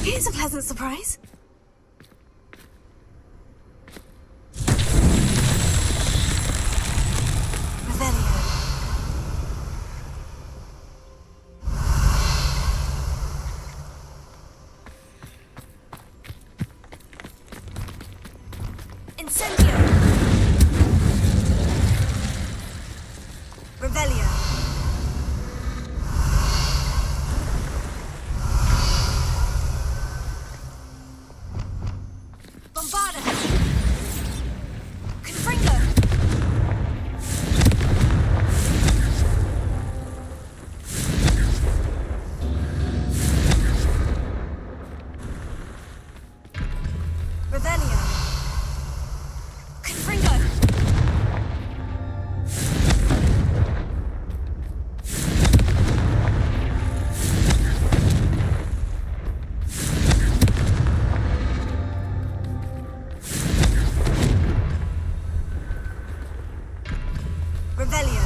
Here's a pleasant surprise. Revelio. Incendio. Revelio. Bombarda. Confringo. Revelio. Confringo. Revelio.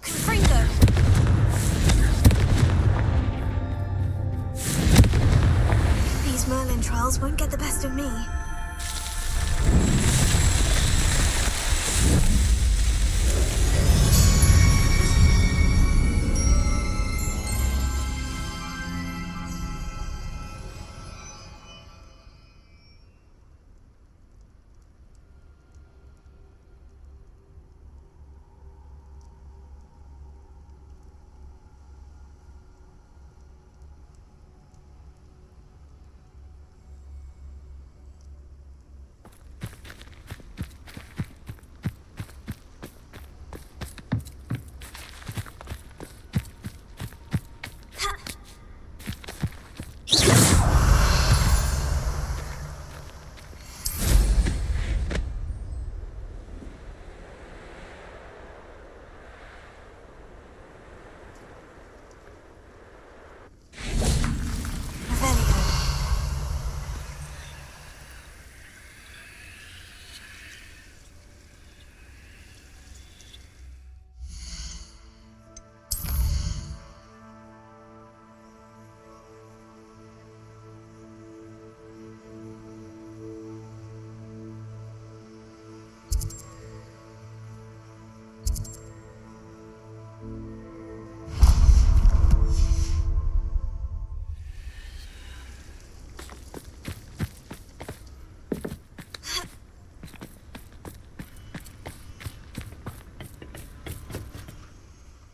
Confringo. These Merlin trials won't get the best of me.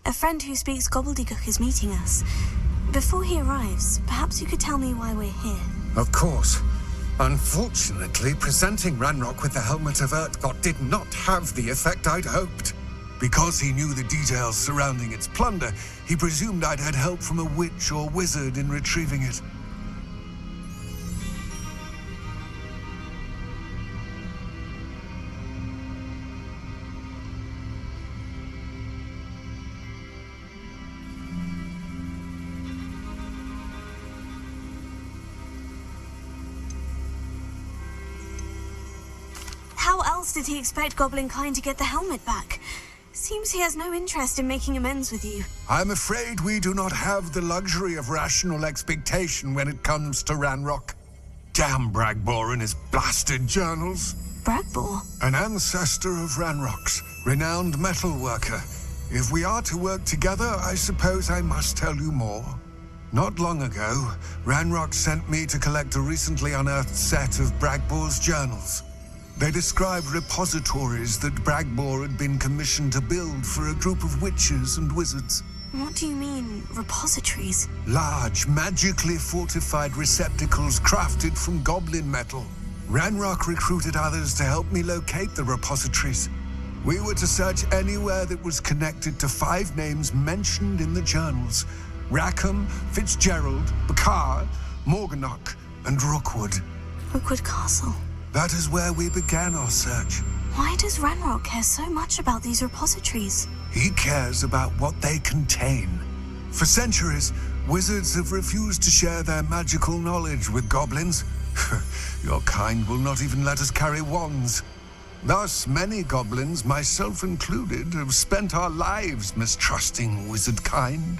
A friend who speaks Gobleduk is meeting us. Before he arrives, perhaps you could tell me why we're here. Of course. Unfortunately, presenting Ranrock with the Helmet of Urtkot did not have the effect I'd hoped. Because he knew the details surrounding its plunder, he presumed I'd had help from a witch or wizard in retrieving it. How else did he expect Goblinkind to get the helmet back? Seems he has no interest in making amends with you. I'm afraid we do not have the luxury of rational expectation when it comes to Ranrock. Damn Bragbor and his blasted journals. Bragbor? An ancestor of Ranrock's, renowned metal worker. If we are to work together, I suppose I must tell you more. Not long ago, Ranrock sent me to collect a recently unearthed set of Bragbor's journals. They described repositories that Bragbor had been commissioned to build for a group of witches and wizards. What do you mean, repositories? Large, magically fortified receptacles crafted from goblin metal. Ranrock recruited others to help me locate the repositories. We were to search anywhere that was connected to 5 names mentioned in the journals: Rackham, Fitzgerald, Bakar, Morganach, and Rookwood. Rookwood Castle. That is where we began our search. Why does Ranrock care so much about these repositories? He cares about what they contain. For centuries, wizards have refused to share their magical knowledge with goblins. Your kind will not even let us carry wands. Thus, many goblins, myself included, have spent our lives mistrusting wizard kind.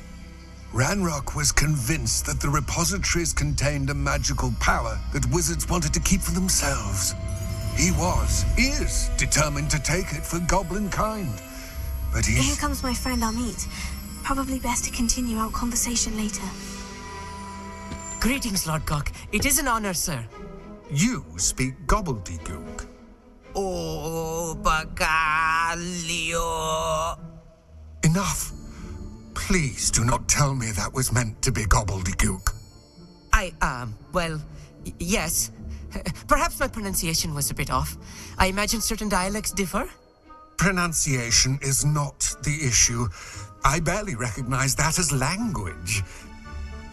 Ranrock was convinced that the repositories contained a magical power that wizards wanted to keep for themselves. He is determined to take it for goblin kind. But Here comes my friend Amit. Probably best to continue our conversation later. Greetings, Lord Cock. It is an honor, sir. You speak gobbledygook. Oh, Bacalio. Enough. Please do not tell me that was meant to be gobbledygook. Yes. Perhaps my pronunciation was a bit off. I imagine certain dialects differ? Pronunciation is not the issue. I barely recognize that as language.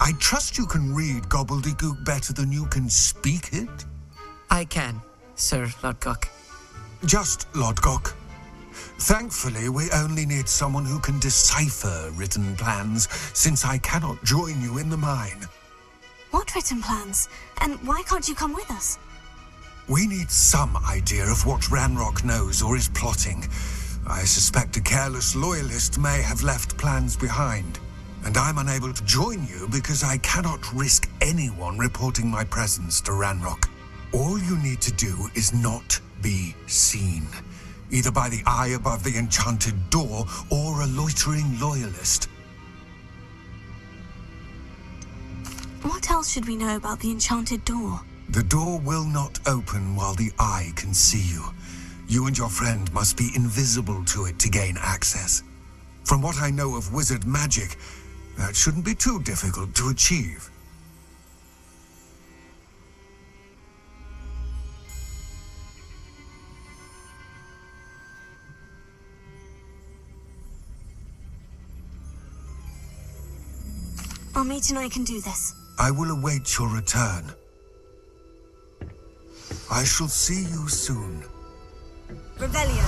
I trust you can read gobbledygook better than you can speak it? I can, Sir Lodgok. Just Lodgok. Thankfully, we only need someone who can decipher written plans, since I cannot join you in the mine. What written plans? And why can't you come with us? We need some idea of what Ranrock knows or is plotting. I suspect a careless loyalist may have left plans behind. And I'm unable to join you because I cannot risk anyone reporting my presence to Ranrock. All you need to do is not be seen, either by the eye above the enchanted door or a loitering loyalist. What else should we know about the enchanted door? The door will not open while the eye can see you. You and your friend must be invisible to it to gain access. From what I know of wizard magic, that shouldn't be too difficult to achieve. Amit and I can do this. I will await your return. I shall see you soon. Revelio.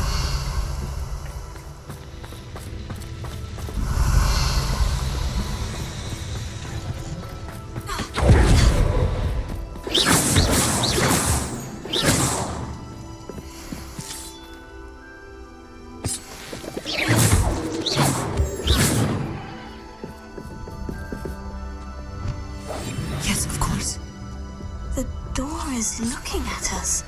Yes, of course. The door is looking at us.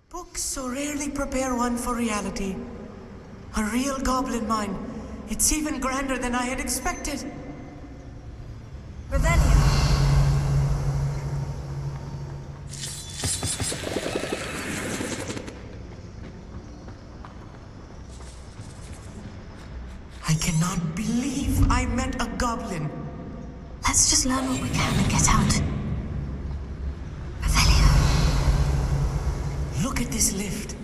Books so rarely prepare one for reality. A real goblin mine. It's even grander than I had expected. Revelio. I cannot believe I met a goblin. Let's just learn what we can and get out. Revelio. Look at this lift.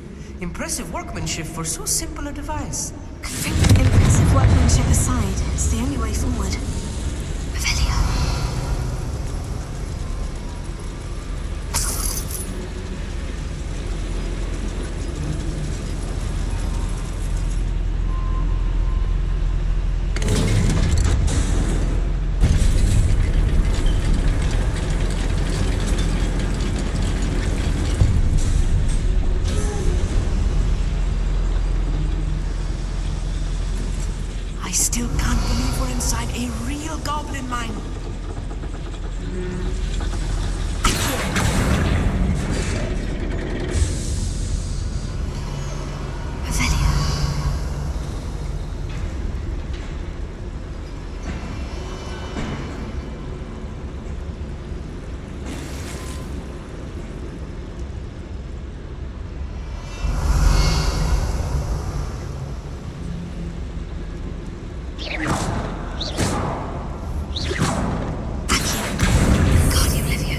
Impressive workmanship for so simple a device. Impressive workmanship aside, it's the only way forward. Revelio. I still can't believe we're inside a real goblin mine. Revelio. Guardian Livia.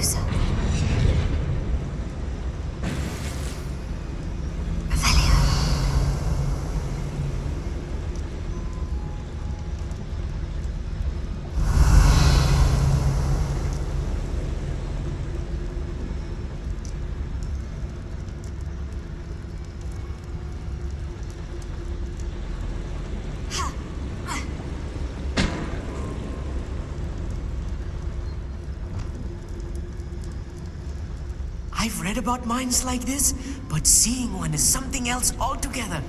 I've read about mines like this, but seeing one is something else altogether.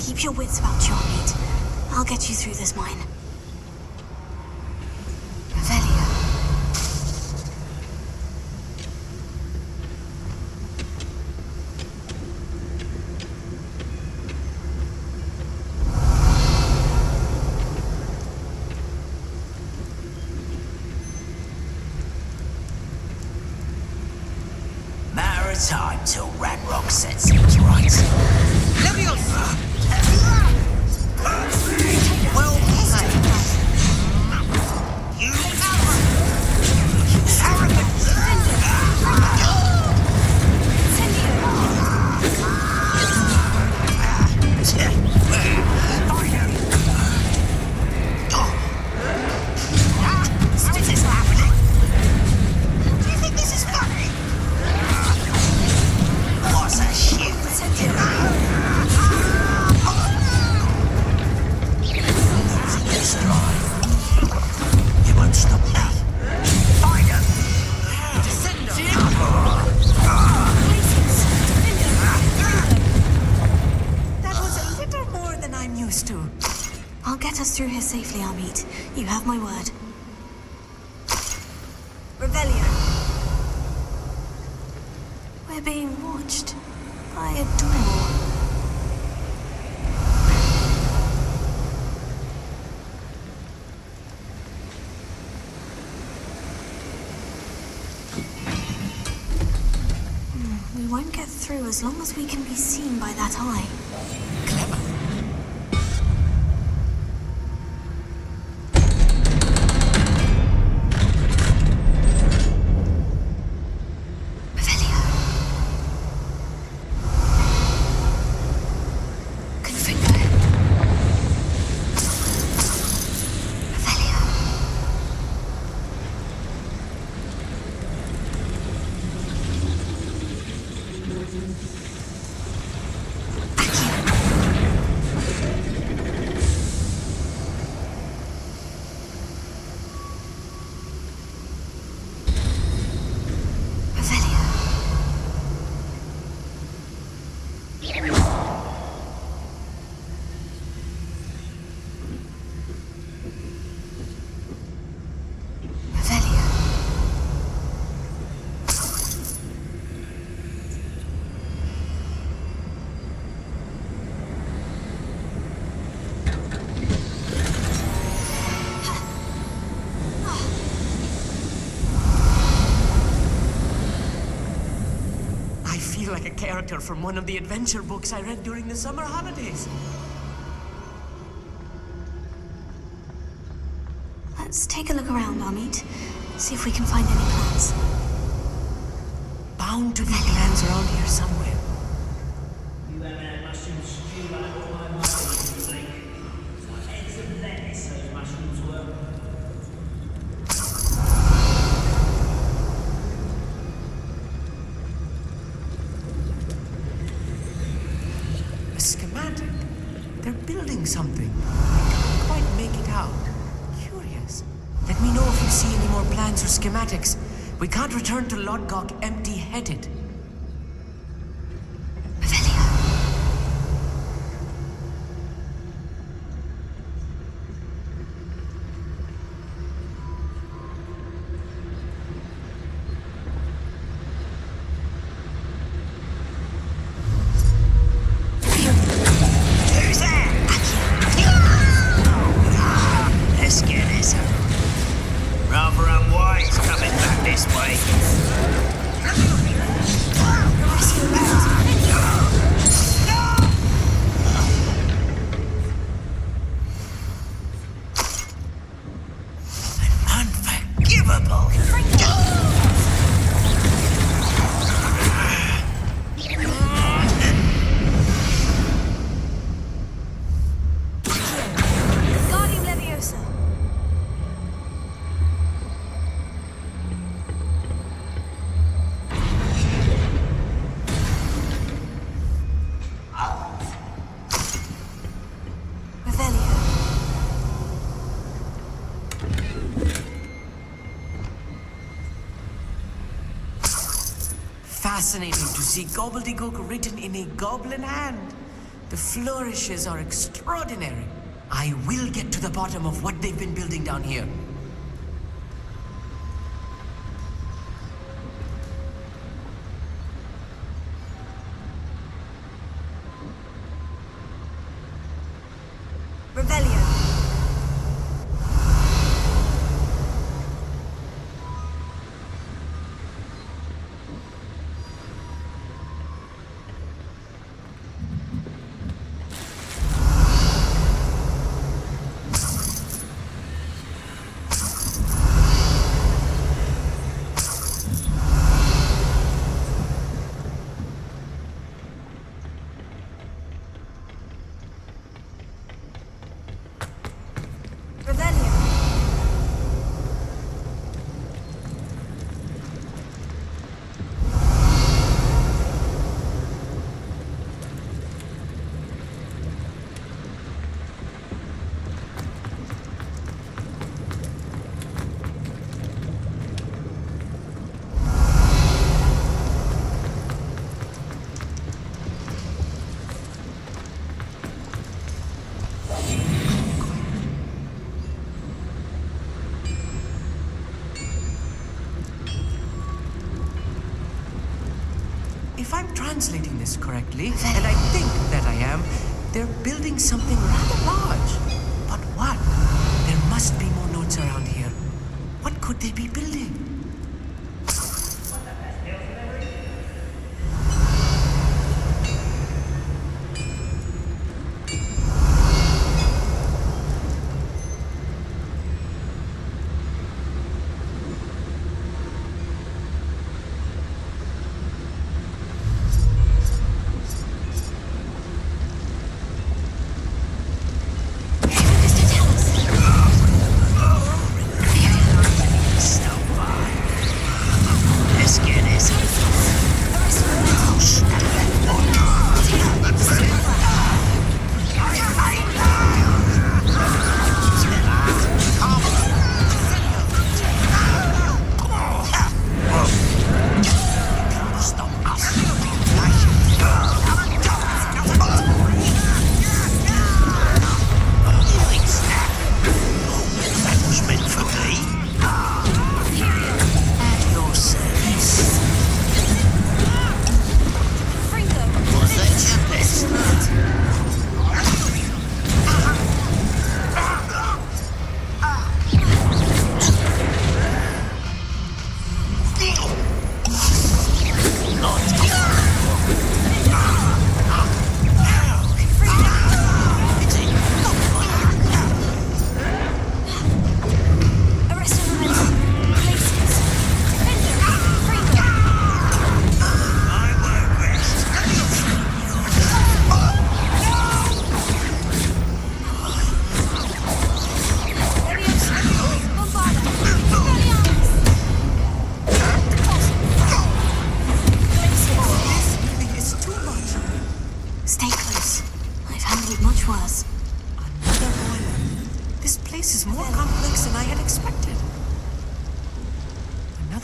Keep your wits about you, Meat. I'll get you through this mine. Revelio. Matter of time till Ranrock sets things right. Leviosa! Well played. You How is this happening? Do you think this is funny? What's a shit? You won't stop now. Find him! That was a little more than I'm used to. I'll get us through here safely, Amit. You have my word. Revelio. We're being watched by a door. We won't get through as long as we can be seen by that eye. Clever. Revelio. Confringo. Revelio. Revelio. Revelio. I feel like a character from one of the adventure books I read during the summer holidays. Let's take a look around, Amit. See if we can find any plans. Bound to be plans around here somewhere. You haven't had mushroom stew like all my mushrooms make. Like eggs and lettuce, those mushrooms were. A schematic. They're building something. I can't quite make it out. Curious. Let me know if you see any more plans or schematics. We can't return to Lodgok empty-headed. Revelio. Who's there? Let's get this up. Rather unwise coming back this way. fascinating to see gobbledygook written in a goblin hand. The flourishes are extraordinary. I will get to the bottom of what they've been building down here. Revelio. If I'm translating this correctly, and I think that I am, they're building something rather large. But what? There must be more notes around here. What could they be building?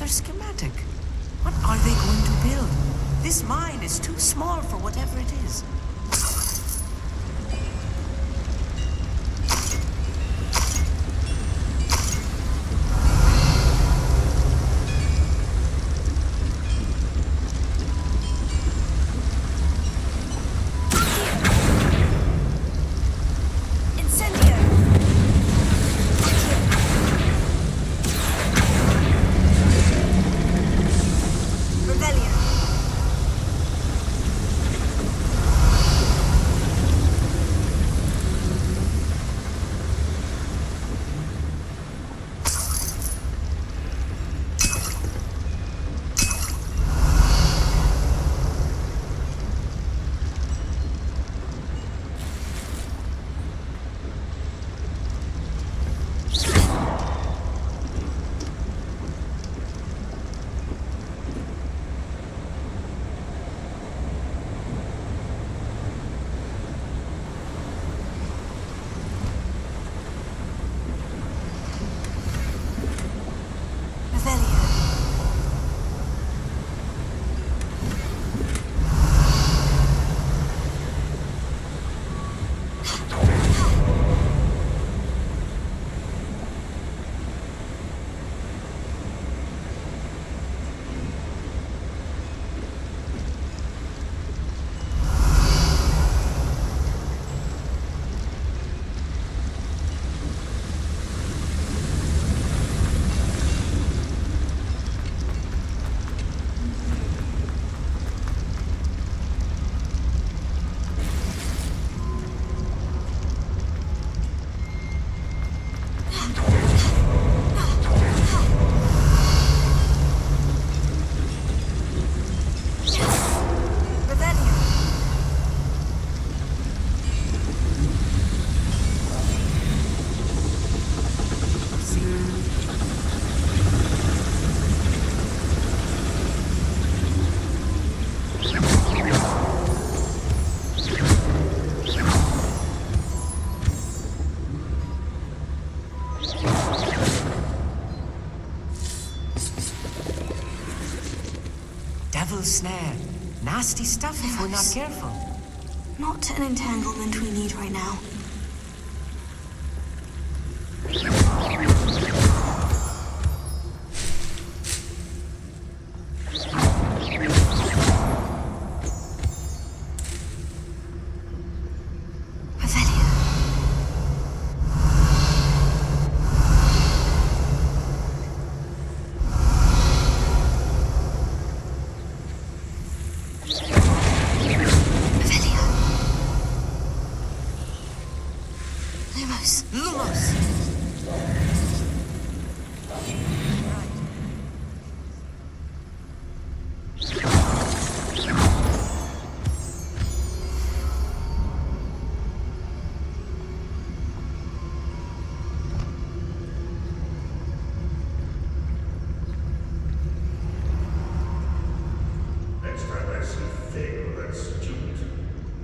Schematic. What are they going to build? This mine is too small for whatever it is. cruel snare. Nasty stuff if we're not careful. Not an entanglement we need right now. Next time I see fail that student,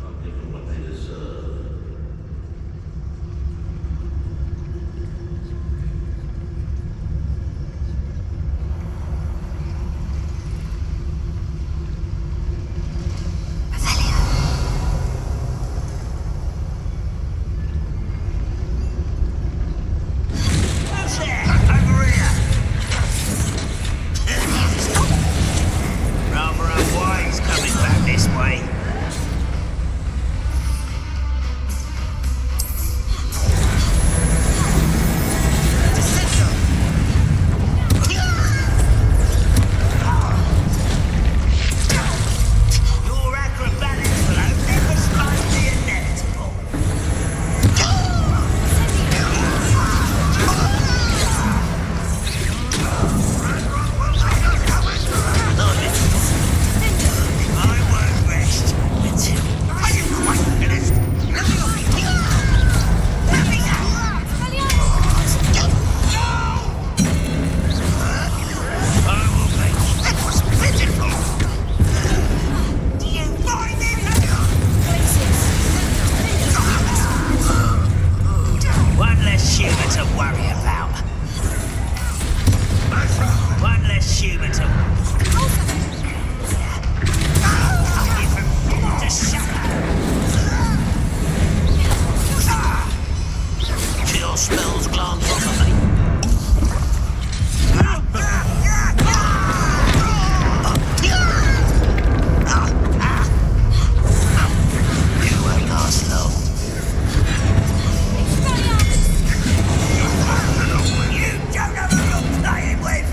I'll give them what they deserve. Who's there? Over here. Rather unwise coming back this way. Your acrobatics will never spite the inevitable. I won't rest until I quite finish. I will make that was pitiful. Do you find it? One less human to worry about. One less human to. Just shut up. Chill spells glance off of me. You won't last long. You don't know who you're playing with.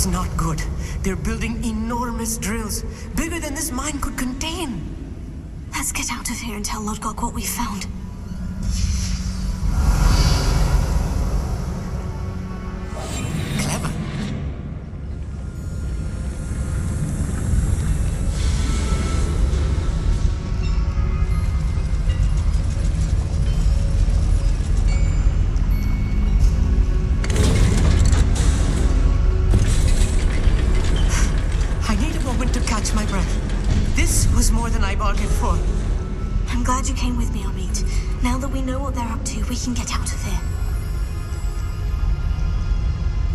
is not good. They're building enormous drills, bigger than this mine could contain. Let's get out of here and tell Lodgok what we found. Clever. I need a moment to catch my breath. This was more than I bargained for. I'm glad you came with me, Amit. Now that we know what they're up to, we can get out of here.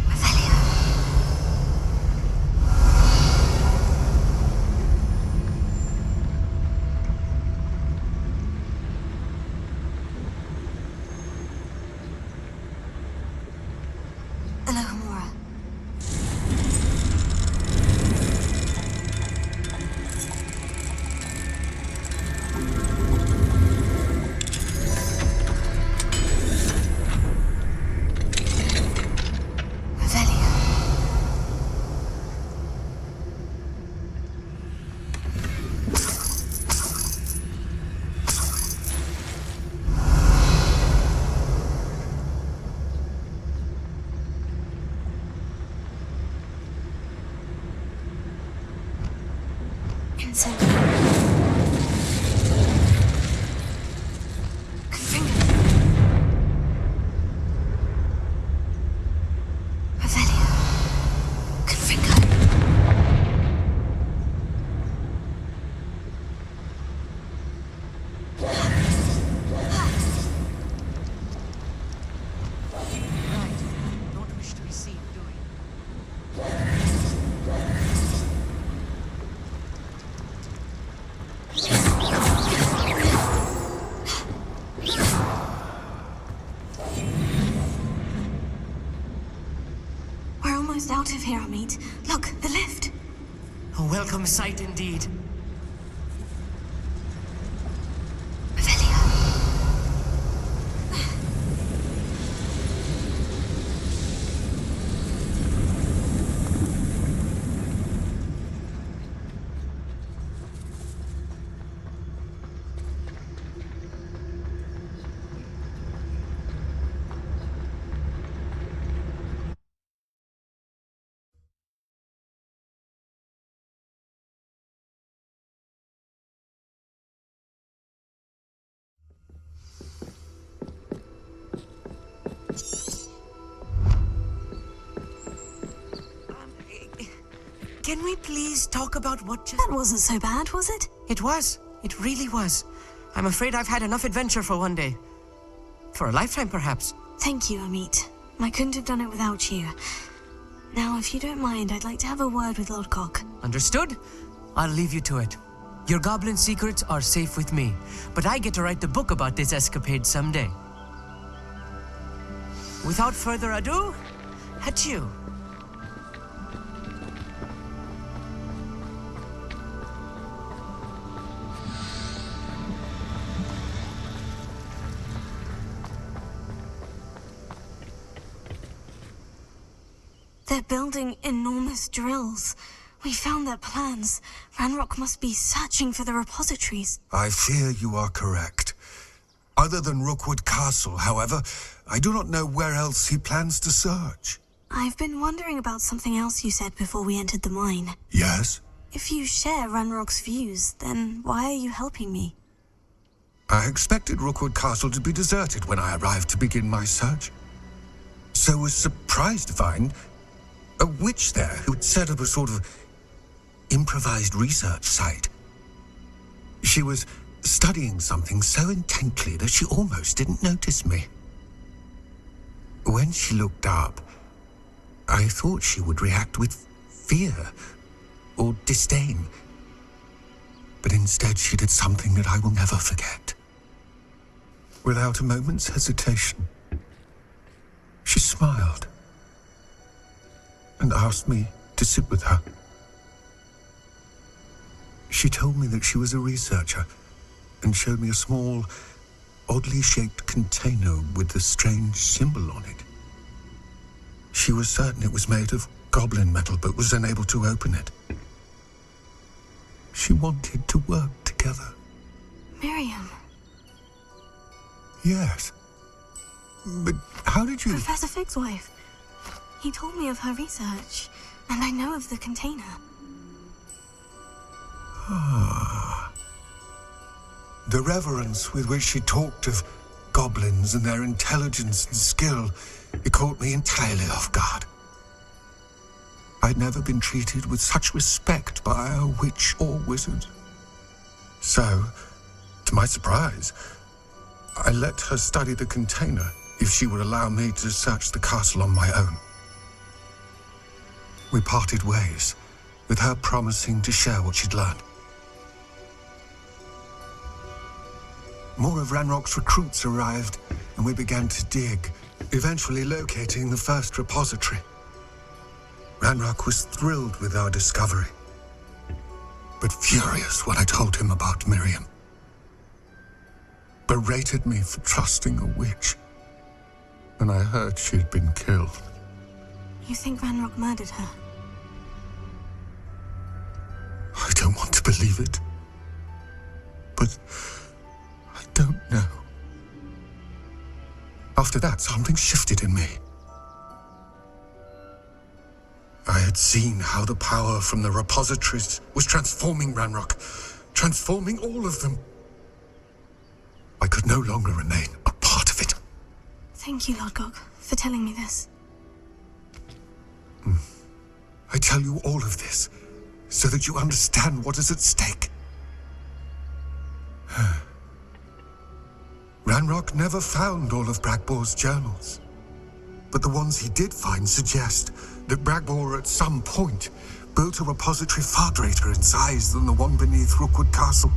Revelio. Alohomora. Out of here, Amit. Look, the lift. A welcome sight indeed. Revelio. Can we please talk about what just... That wasn't so bad, was it? It was. It really was. I'm afraid I've had enough adventure for one day. For a lifetime, perhaps. Thank you, Amit. I couldn't have done it without you. Now, if you don't mind, I'd like to have a word with Lodgok. Understood? I'll leave you to it. Your goblin secrets are safe with me, but I get to write the book about this escapade someday. Without further ado, adieu. They're building enormous drills. We found their plans. Ranrock must be searching for the repositories. I fear you are correct. Other than Rookwood Castle, however, I do not know where else he plans to search. I've been wondering about something else you said before we entered the mine. Yes? If you share Ranrock's views, then why are you helping me? I expected Rookwood Castle to be deserted when I arrived to begin my search. So was surprised to find a witch there who'd set up a sort of improvised research site. She was studying something so intently that she almost didn't notice me. When she looked up, I thought she would react with fear or disdain. But instead she did something that I will never forget. Without a moment's hesitation, she smiled and asked me to sit with her. She told me that she was a researcher and showed me a small, oddly shaped container with a strange symbol on it. She was certain it was made of goblin metal but was unable to open it. She wanted to work together. Miriam. Yes. But how did you... Professor Fig's wife. He told me of her research, and I know of the container. Ah. The reverence with which she talked of goblins and their intelligence and skill, it caught me entirely off guard. I'd never been treated with such respect by a witch or wizard. So, to my surprise, I let her study the container if she would allow me to search the castle on my own. We parted ways, with her promising to share what she'd learned. More of Ranrock's recruits arrived, and we began to dig, eventually locating the first repository. Ranrock was thrilled with our discovery, but furious when I told him about Miriam. Berated me for trusting a witch, and I heard she'd been killed. You think Ranrock murdered her? I don't want to believe it, but I don't know. After that, something shifted in me. I had seen how the power from the repositories was transforming Ranrock, transforming all of them. I could no longer remain a part of it. Thank you, Lord Gog, for telling me this. I tell you all of this so that you understand what is at stake. Ranrock never found all of Bragbor's journals, but the ones he did find suggest that Bragbor at some point built a repository far greater in size than the one beneath Rookwood Castle.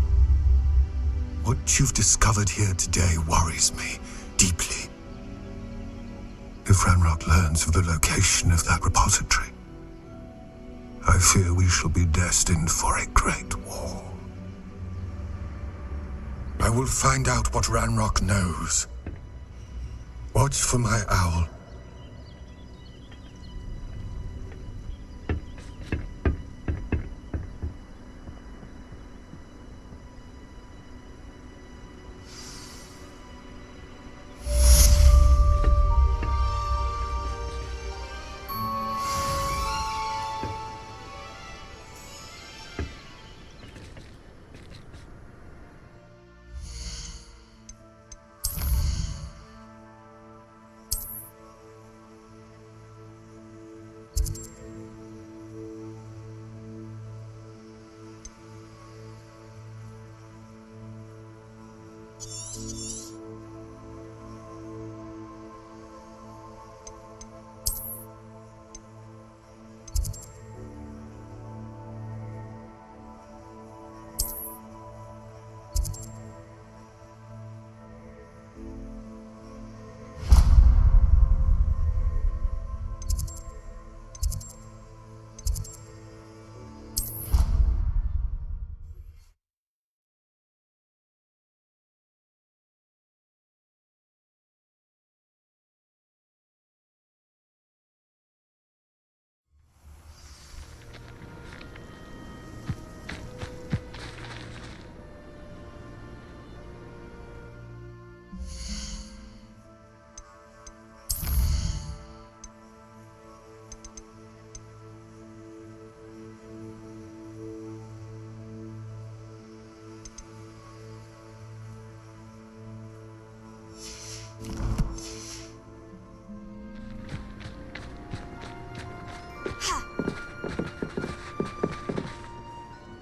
What you've discovered here today worries me deeply. If Ranrock learns of the location of that repository, I fear we shall be destined for a great war. I will find out what Ranrock knows. Watch for my owl.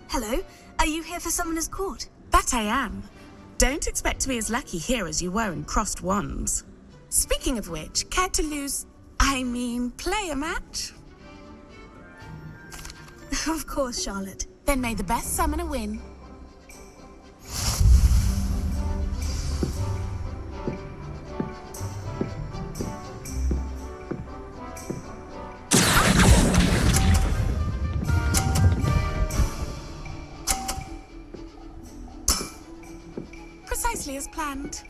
Hello, are you here for Summoner's Court? That I am. Don't expect to be as lucky here as you were in Crossed Wands. Speaking of which, care to play a match? Of course, Charlotte. Then may the best summoner win. Precisely as planned.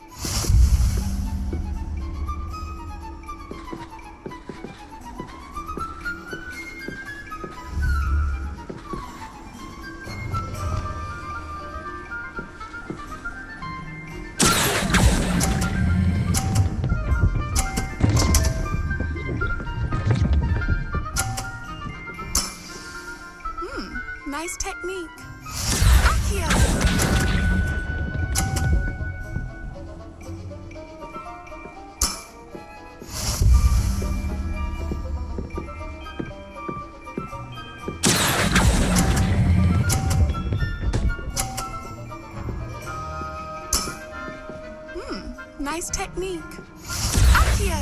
nice technique. Accio!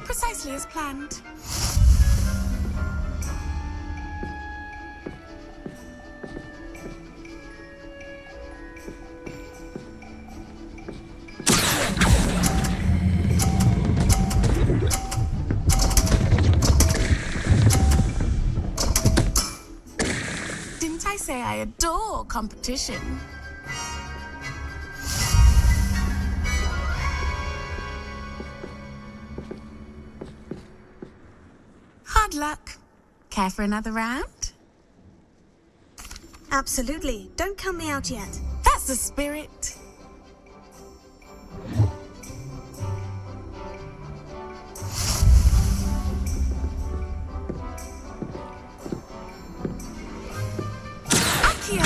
Precisely as planned. Didn't I say I adore competition? Hard luck. Care for another round? Absolutely. Don't count me out yet. That's the spirit. Accio!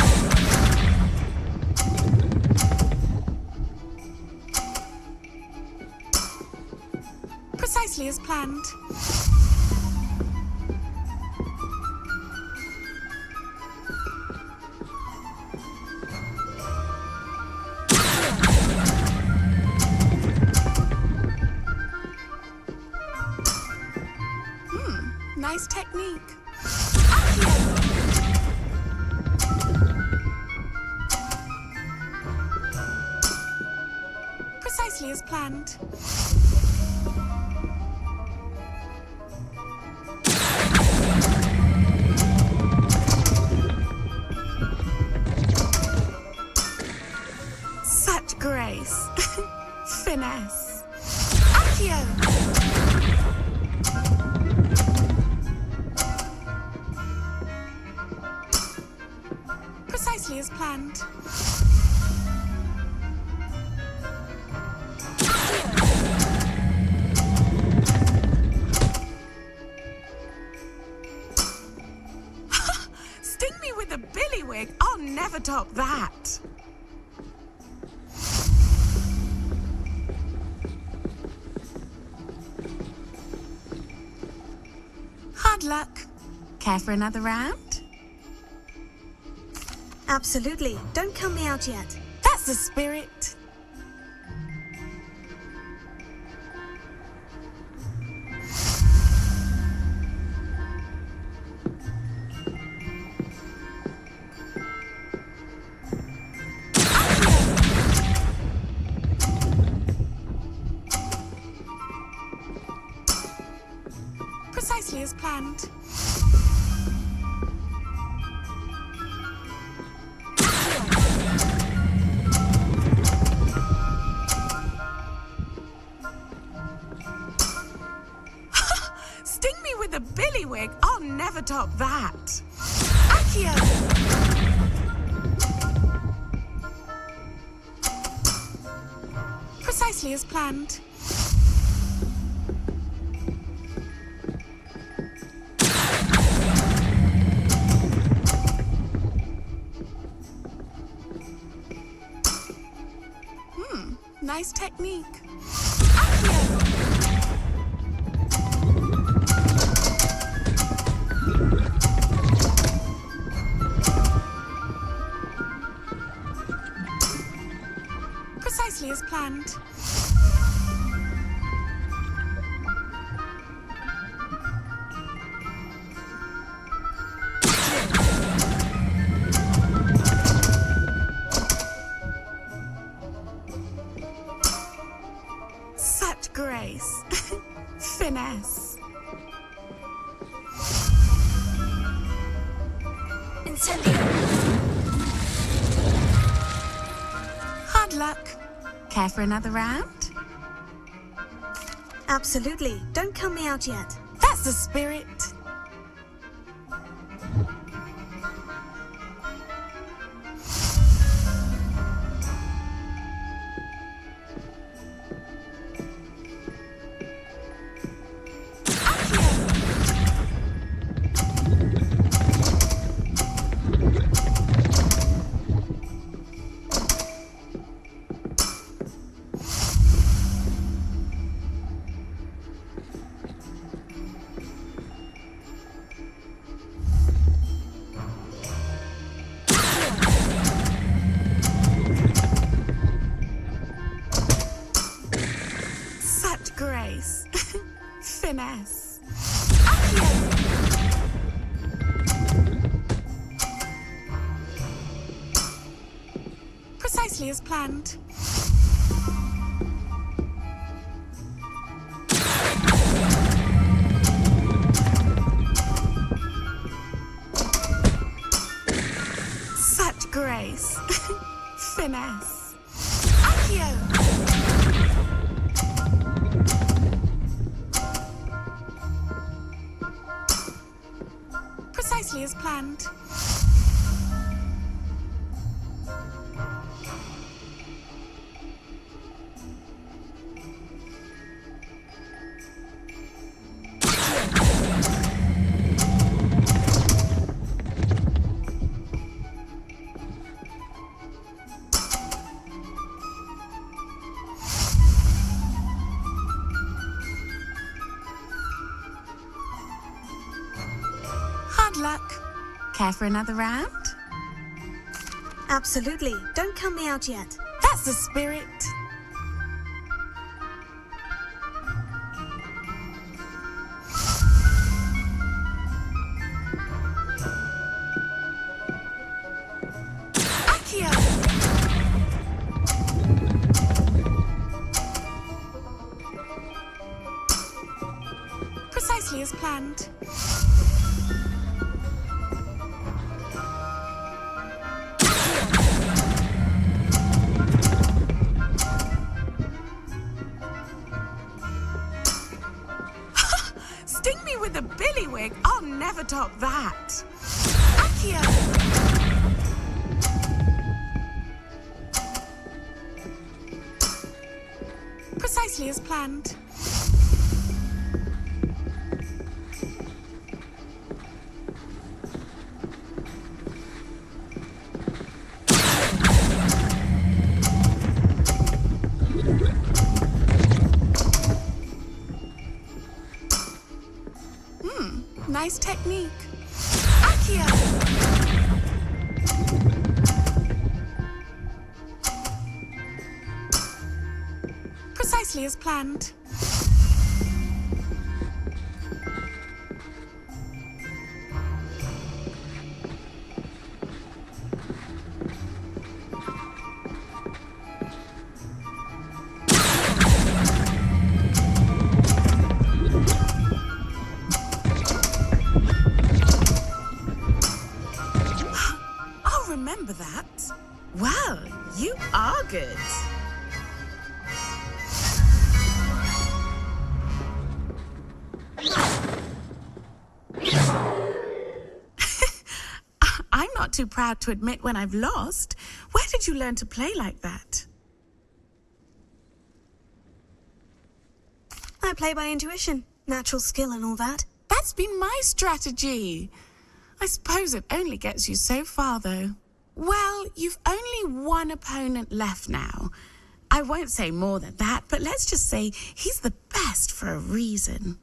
Precisely as planned. Nice technique. Accio! Precisely as planned. Such grace. Finesse. Accio! Precisely as planned. Sting me with a billywig. I'll never top that. Hard luck. Care for another round? Absolutely. Don't count me out yet. That's the spirit. Precisely as planned. Sting me with a billywig. I'll never top that. Accio! Precisely as planned. Nice technique. Accio! Precisely as planned. Such grace. Finesse. Incendio. Hard luck. Care for another round? Absolutely. Don't count me out yet. That's the spirit. finesse. Accio! Precisely as planned. Such grace. Finesse. Accio! Precisely as planned. Hard luck. Care for another round? Absolutely. Don't count me out yet. That's the spirit. Accio! Precisely as planned. Sting me with a billywig. I'll never top that. Accio! Precisely as planned. Nice technique. Accio! Precisely as planned. Remember that? Well, you are good. I'm not too proud to admit when I've lost. Where did you learn to play like that? I play by intuition, natural skill and all that. That's been my strategy. I suppose it only gets you so far, though. Well, you've only one opponent left now. I won't say more than that, but let's just say he's the best for a reason.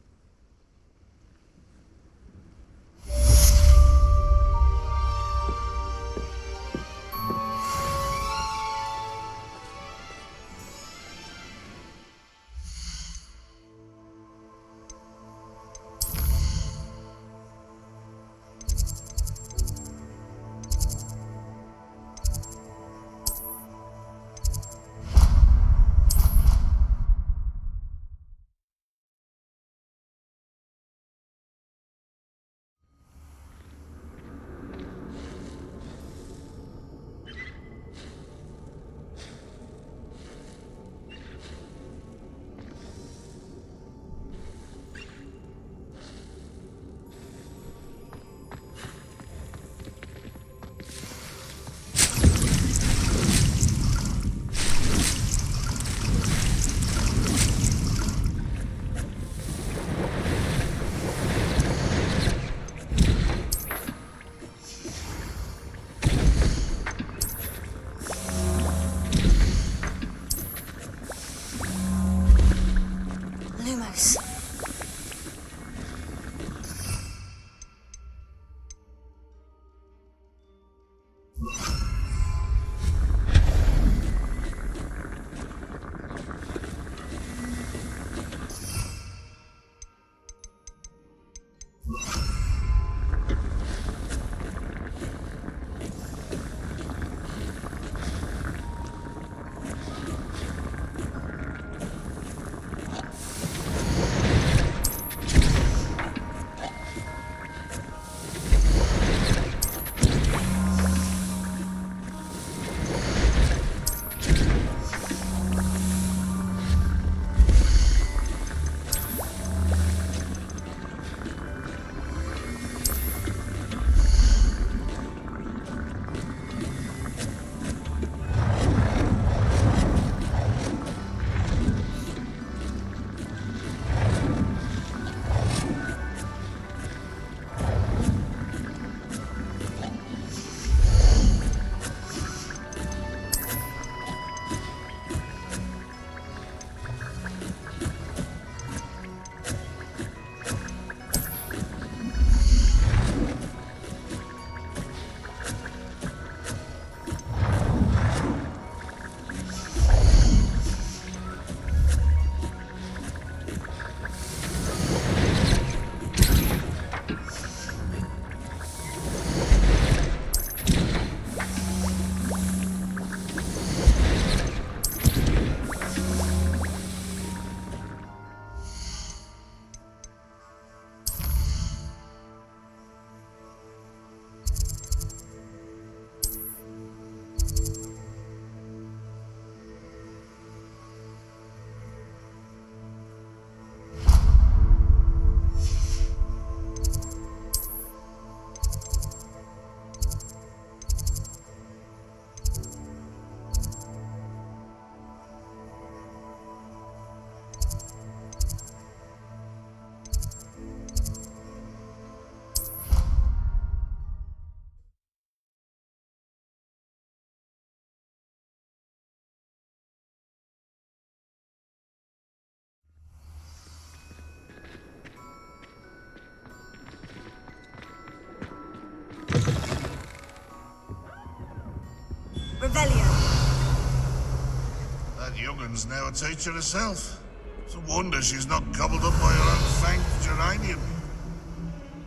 woman's now a teacher herself. It's a wonder she's not gobbled up by her own fanged geranium.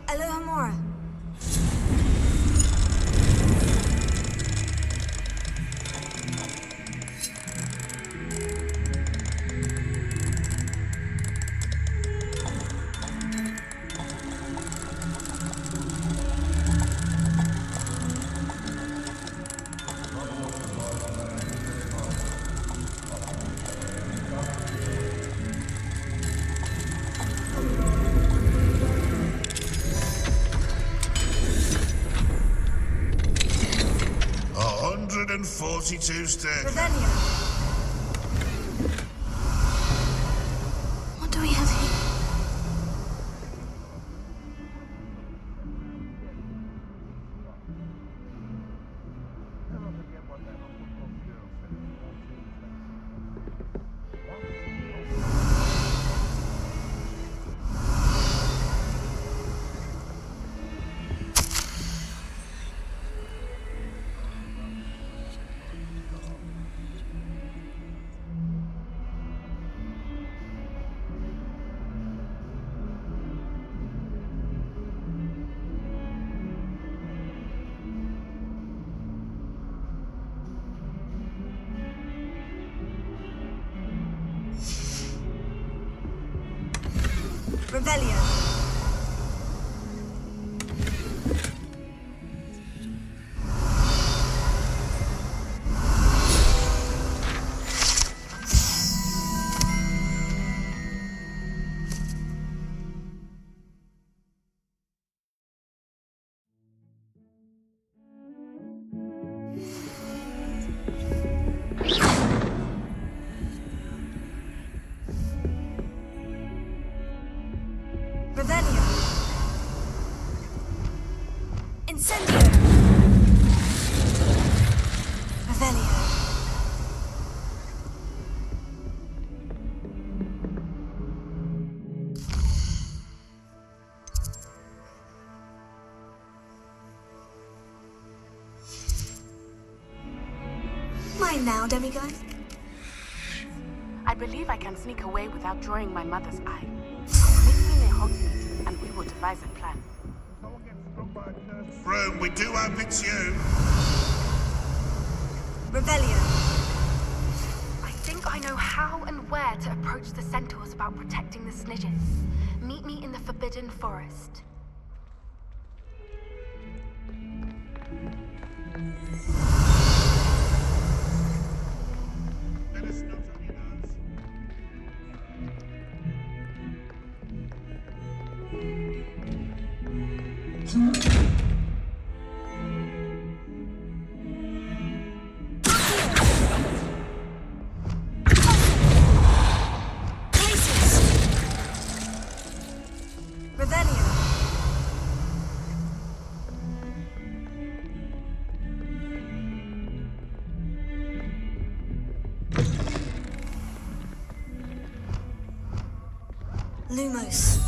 Alohomora. And 42 stairs. Revelio. What do we have here? Revelio. Revelio. Incendio. Revelio. Mine now, demigod. I believe I can sneak away without drawing my mother's eye. Meet me near Hogsmeade, and we will devise a plan. Broom, we do hope it's you. Revelio. I think I know how and where to approach the centaurs about protecting the Snidges. Meet me in the Forbidden Forest. Let us know from your nose. Places. Revelio. Lumos.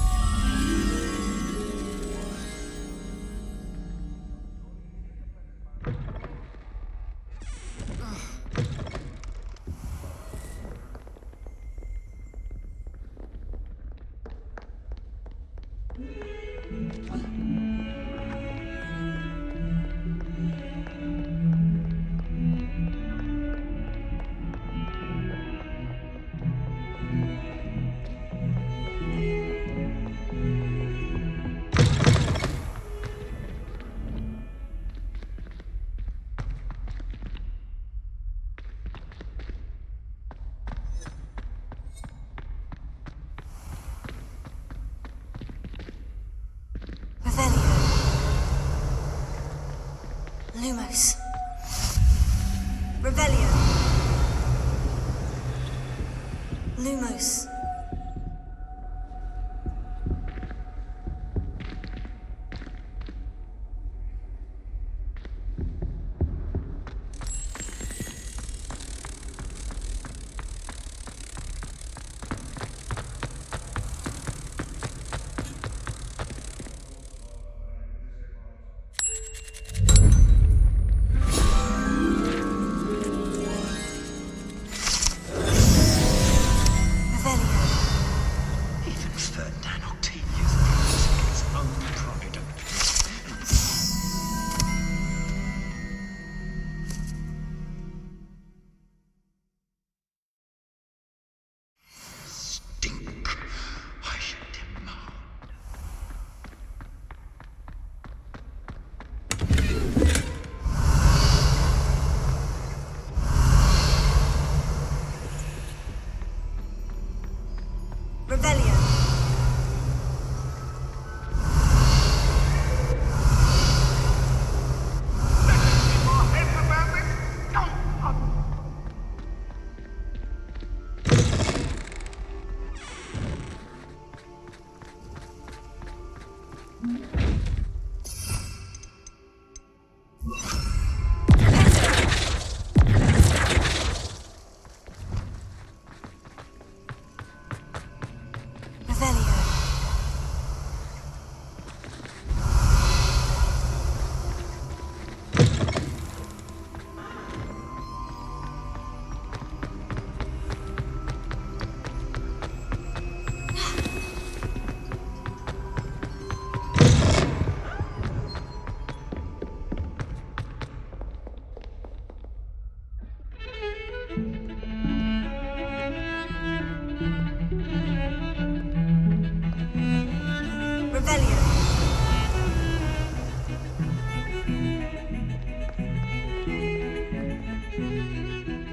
Revelio. Lumos. Revelio. Lumos.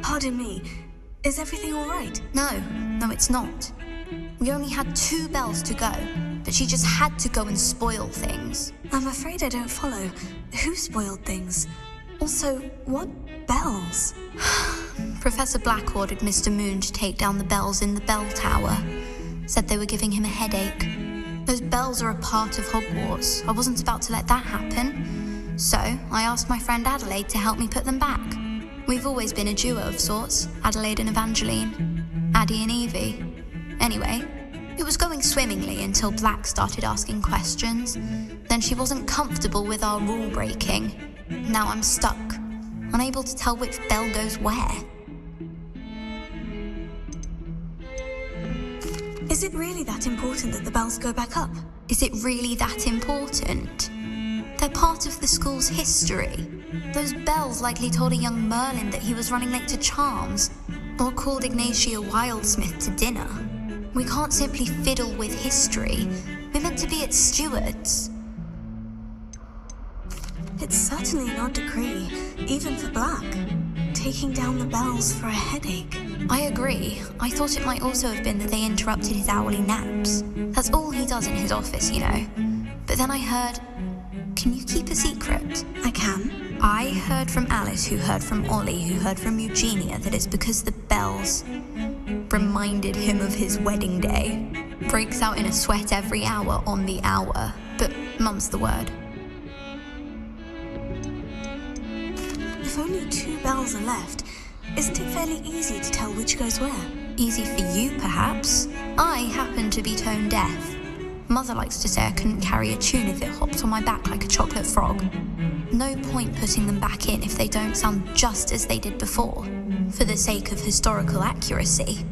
Pardon me, is everything all right? No, it's not. We only had 2 bells to go, but she just had to go and spoil things. I'm afraid I don't follow. Who spoiled things? Also, what bells? Professor Black ordered Mr. Moon to take down the bells in the bell tower. Said they were giving him a headache. Those bells are a part of Hogwarts. I wasn't about to let that happen. So, I asked my friend Adelaide to help me put them back. We've always been a duo of sorts, Adelaide and Evangeline. Addie and Evie. Anyway, it was going swimmingly until Black started asking questions. Then she wasn't comfortable with our rule breaking. Now I'm stuck, unable to tell which bell goes where. Is it really that important that the bells go back up? Is it really that important? They're part of the school's history. Those bells likely told a young Merlin that he was running late to Charms, or called Ignatia Wildsmith to dinner. We can't simply fiddle with history. We're meant to be its stewards. It's certainly an odd decree, even for Black. Taking down the bells for a headache. I agree. I thought it might also have been that they interrupted his hourly naps. That's all he does in his office, you know. But then I heard... Can you keep a secret? I can. I heard from Alice, who heard from Ollie, who heard from Eugenia, that it's because the bells reminded him of his wedding day. Breaks out in a sweat every hour on the hour. But mum's the word. If only 2 bells are left, isn't it fairly easy to tell which goes where? Easy for you, perhaps. I happen to be tone deaf. Mother likes to say I couldn't carry a tune if it hopped on my back like a chocolate frog. No point putting them back in if they don't sound just as they did before, for the sake of historical accuracy.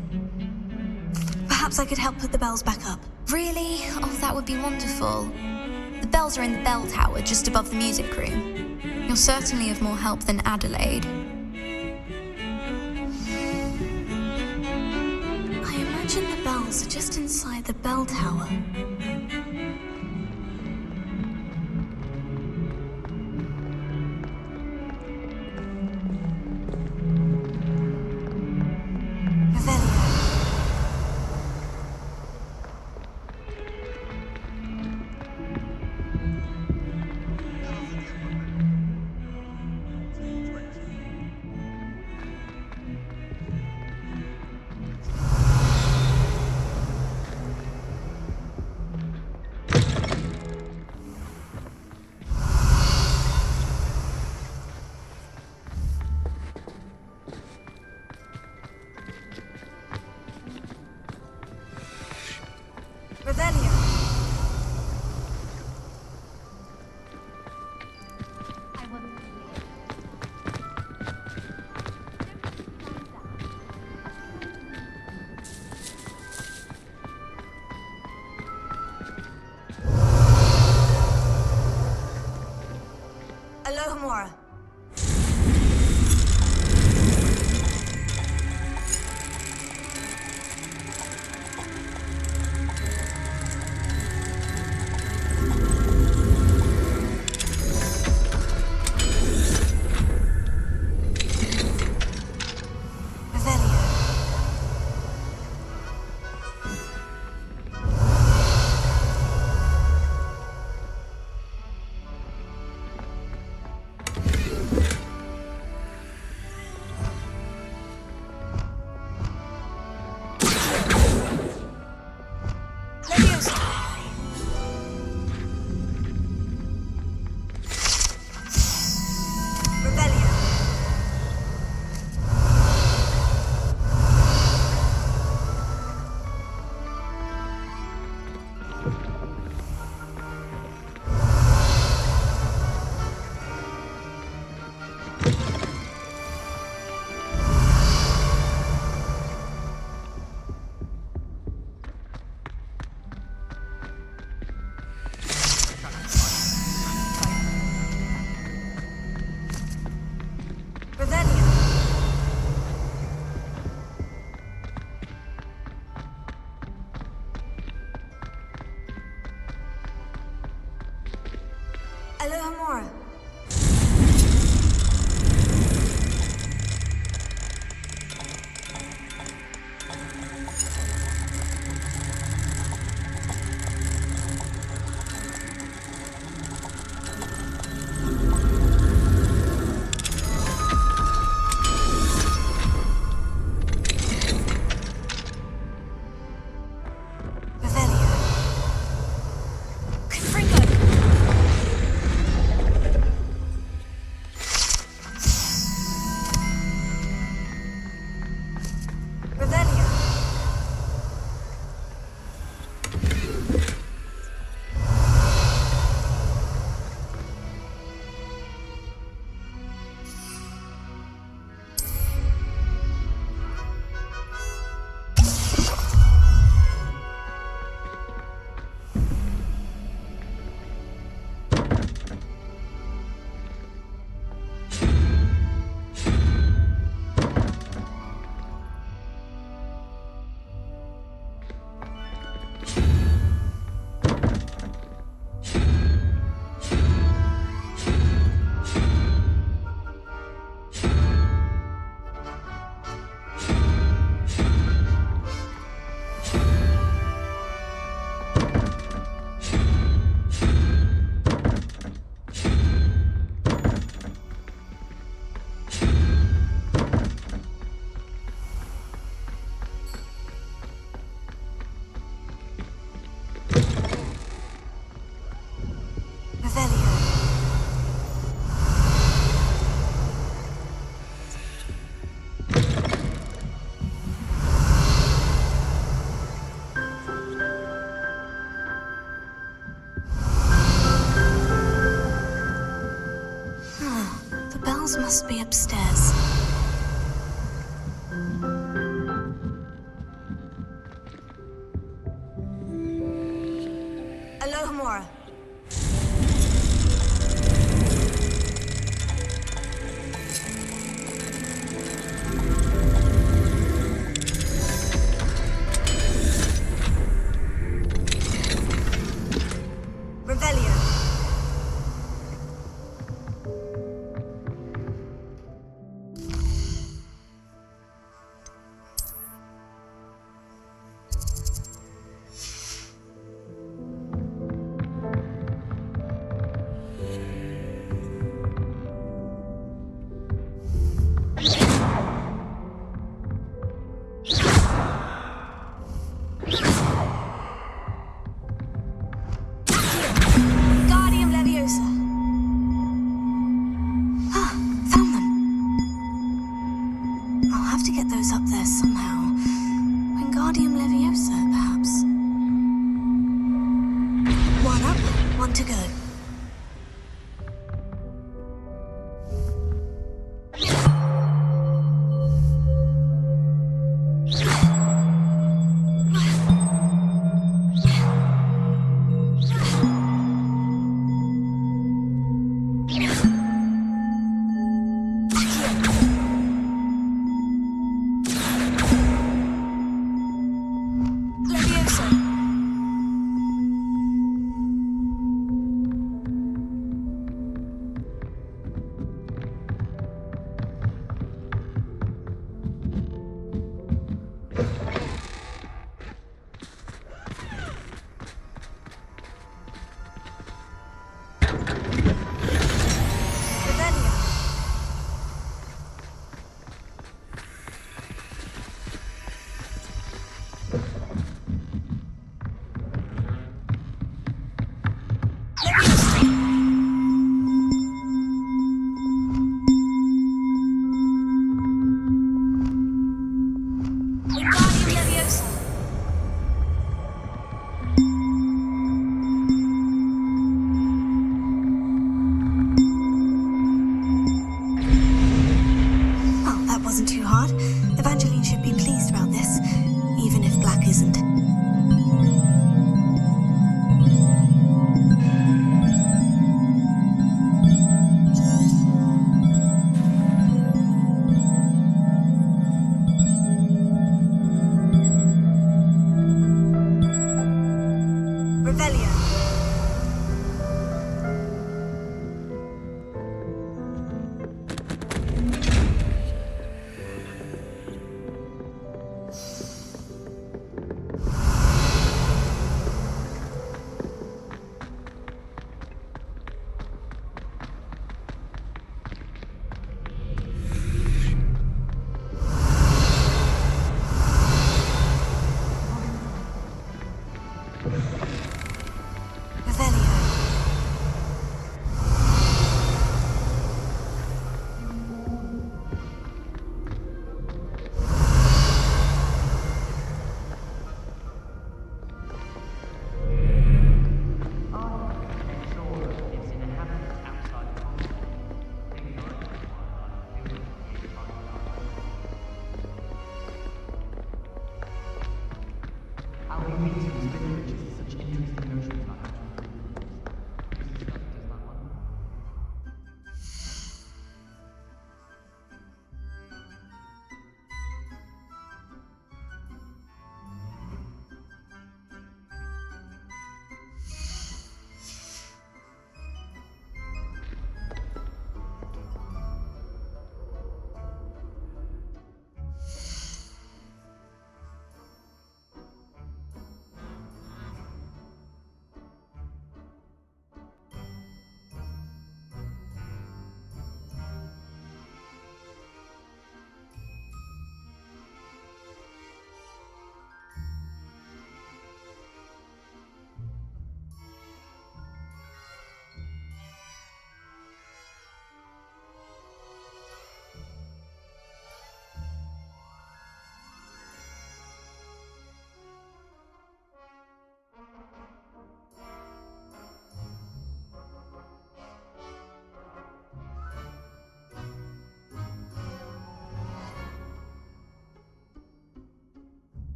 Perhaps I could help put the bells back up. Really? Oh, that would be wonderful. The bells are in the bell tower just above the music room. You're certainly of more help than Adelaide. I imagine the bells are just inside the bell tower. Alohomora. Alohomora. Must be upstairs. Alohomora.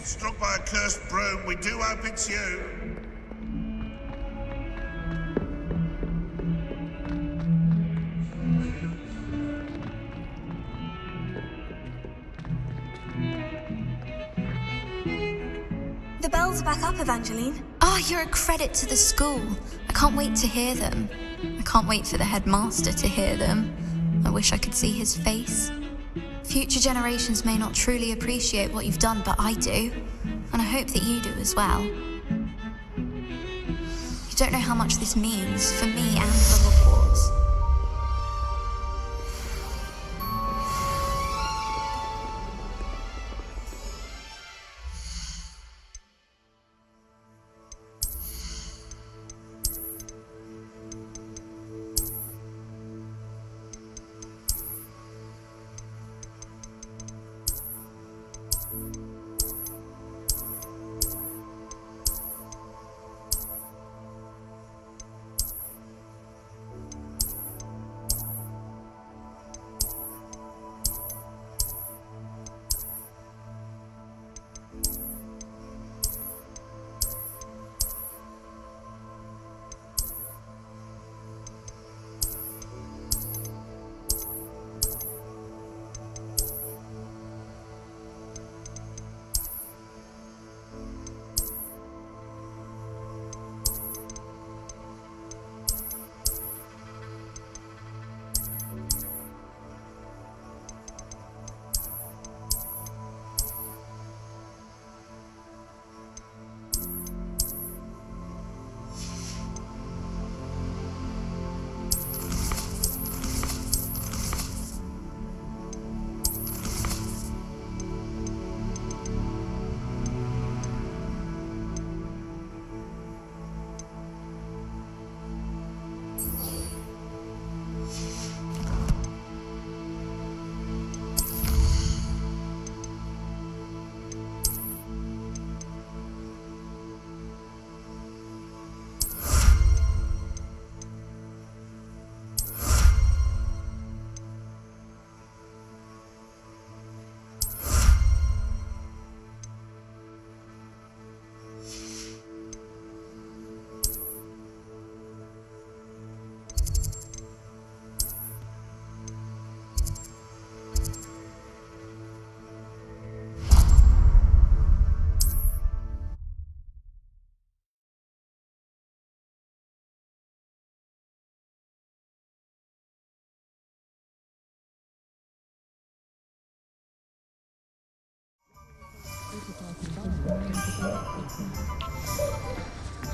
Struck by a cursed broom, we do hope it's you. The bells are back up, Evangeline. Oh, you're a credit to the school. I can't wait to hear them. I can't wait for the headmaster to hear them. I wish I could see his face. Future generations may not truly appreciate what you've done, but I do. And I hope that you do as well. You don't know how much this means for me and for Hogwarts.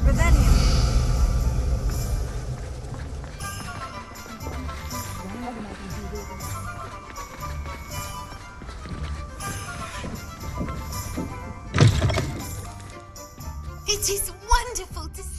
Rebellion. It is wonderful to see.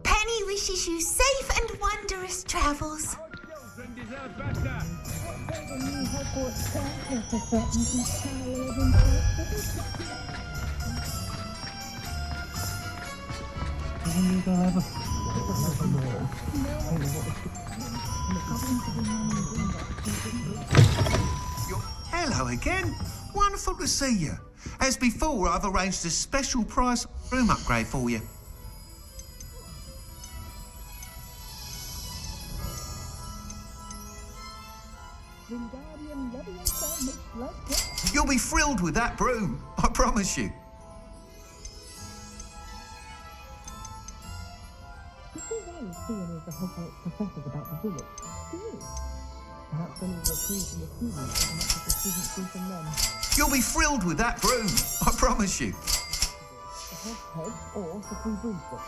Penny wishes you safe and wondrous travels. Hello again. Wonderful to see you. As before, I've arranged a special price room upgrade for you. You'll be thrilled with that broom, I promise you. See any of the Hogwarts professors about the village? Do you? Perhaps any reprieves from the students, and what the students do from them? You'll be thrilled with that broom, I promise you. The Hoghead or the free broomstick?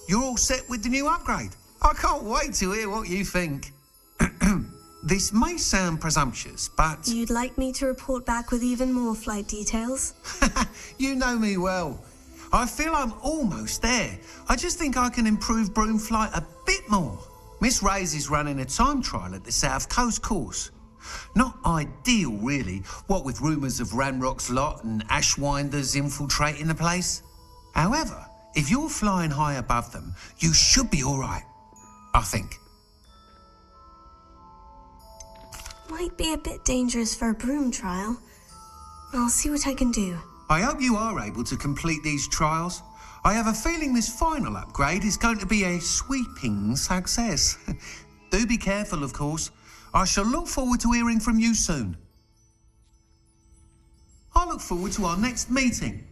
You're all set with the new upgrade. I can't wait to hear what you think. This may sound presumptuous, but... You'd like me to report back with even more flight details? You know me well. I feel I'm almost there. I just think I can improve broom flight a bit more. Miss Ray's is running a time trial at the South Coast course. Not ideal, really, what with rumours of Ranrock's lot and Ashwinders infiltrating the place. However, if you're flying high above them, you should be all right, I think. Might be a bit dangerous for a broom trial. I'll see what I can do. I hope you are able to complete these trials. I have a feeling this final upgrade is going to be a sweeping success. Do be careful, of course. I shall look forward to hearing from you soon. I look forward to our next meeting.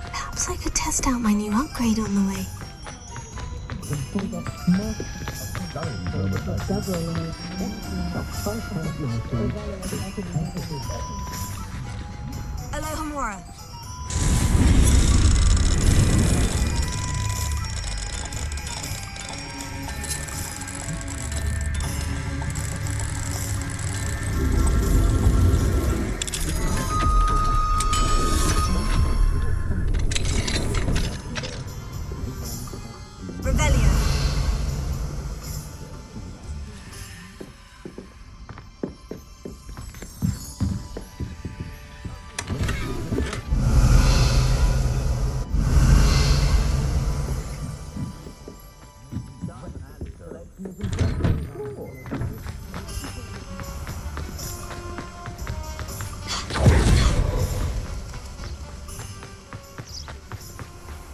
Perhaps I could test out my new upgrade on the way. Alohomora.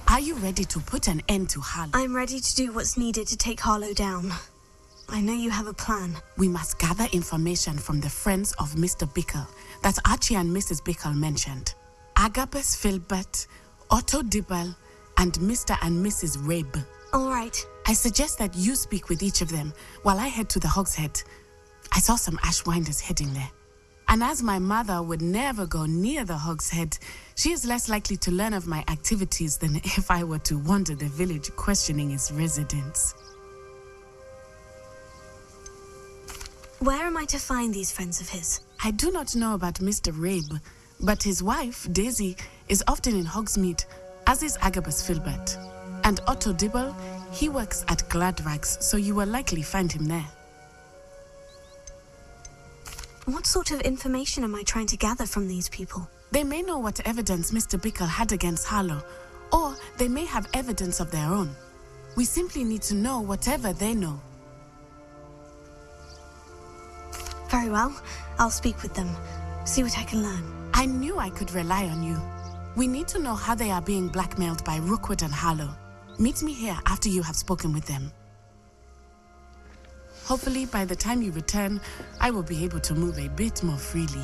Are you ready to put an end to Harlow? I'm ready to do what's needed to take Harlow down. I know you have a plan. We must gather information from the friends of Mr. Bickle that Archie and Mrs. Bickle mentioned. Agabus Filbert, Otto Dibble, and Mr. and Mrs. Rabe. All right. I suggest that you speak with each of them while I head to the Hogshead. I saw some Ashwinders heading there. And as my mother would never go near the Hog's Head, she is less likely to learn of my activities than if I were to wander the village questioning its residents. Where am I to find these friends of his? I do not know about Mr. Rabe, but his wife, Daisy, is often in Hogsmeade, as is Agabus Filbert. And Otto Dibble, he works at Gladrags, so you will likely find him there. What sort of information am I trying to gather from these people? They may know what evidence Mr. Bickle had against Harlow, or they may have evidence of their own. We simply need to know whatever they know. Very well. I'll speak with them. See what I can learn. I knew I could rely on you. We need to know how they are being blackmailed by Rookwood and Harlow. Meet me here after you have spoken with them. Hopefully, by the time you return, I will be able to move a bit more freely.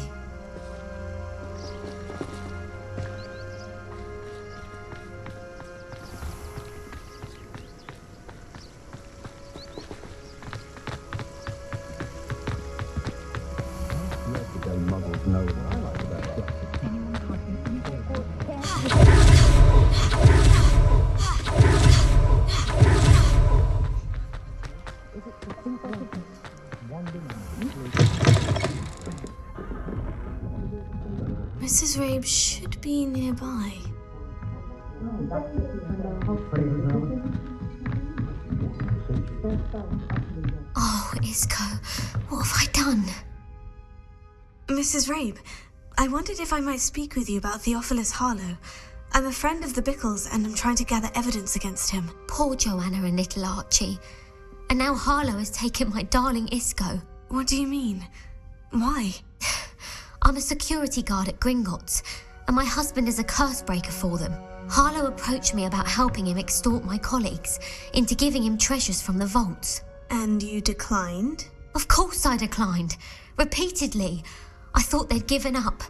Mrs. Rabe should be nearby. Oh, Isco, what have I done? Mrs. Rabe, I wondered if I might speak with you about Theophilus Harlow. I'm a friend of the Bickles and I'm trying to gather evidence against him. Poor Joanna and little Archie. And now Harlow has taken my darling Isco. What do you mean? Why? I'm a security guard at Gringotts, and my husband is a curse breaker for them. Harlow approached me about helping him extort my colleagues into giving him treasures from the vaults. And you declined? Of course I declined. Repeatedly. I thought they'd given up,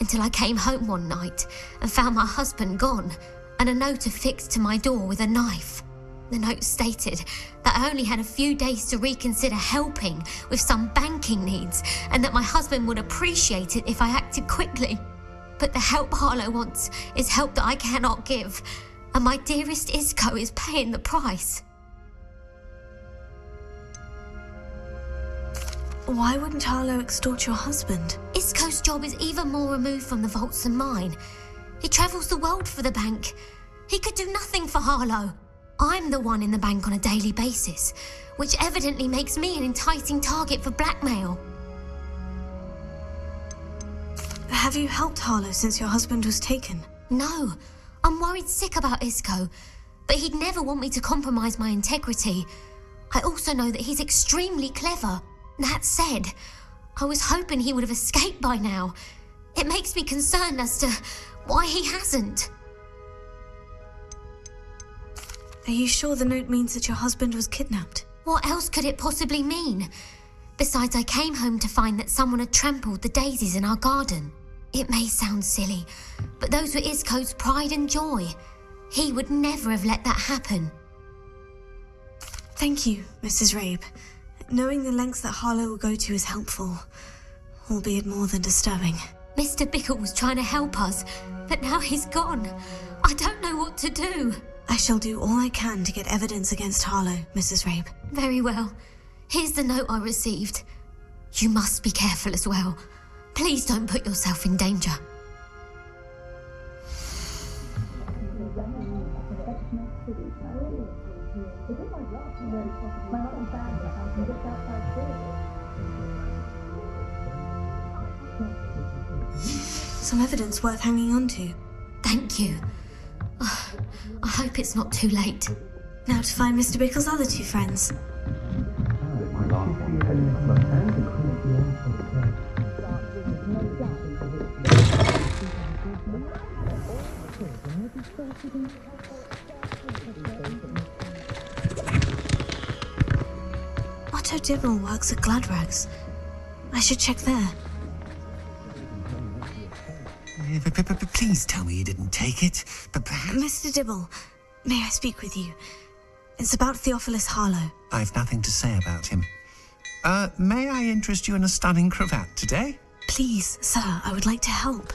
until I came home one night and found my husband gone, and a note affixed to my door with a knife. The note stated that I only had a few days to reconsider helping with some banking needs, and that my husband would appreciate it if I acted quickly. But the help Harlow wants is help that I cannot give, and my dearest Isco is paying the price. Why wouldn't Harlow extort your husband? Isco's job is even more removed from the vaults than mine. He travels the world for the bank. He could do nothing for Harlow. I'm the one in the bank on a daily basis, which evidently makes me an enticing target for blackmail. Have you helped Harlow since your husband was taken? No, I'm worried sick about Isco, but he'd never want me to compromise my integrity. I also know that he's extremely clever. That said, I was hoping he would have escaped by now. It makes me concerned as to why he hasn't. Are you sure the note means that your husband was kidnapped? What else could it possibly mean? Besides, I came home to find that someone had trampled the daisies in our garden. It may sound silly, but those were Isco's pride and joy. He would never have let that happen. Thank you, Mrs. Rabe. Knowing the lengths that Harlow will go to is helpful, albeit more than disturbing. Mr. Bickle was trying to help us, but now he's gone. I don't know what to do. I shall do all I can to get evidence against Harlow, Mrs. Rabe. Very well. Here's the note I received. You must be careful as well. Please don't put yourself in danger. Some evidence worth hanging on to. Thank you. I hope it's not too late. Now to find Mr. Bickle's other two friends. Otto Dibble works at Gladrags. I should check there. Please tell me you didn't take it, but perhaps... Mr. Dibble, may I speak with you? It's about Theophilus Harlow. I've nothing to say about him. May I interest you in a stunning cravat today? Please, sir, I would like to help.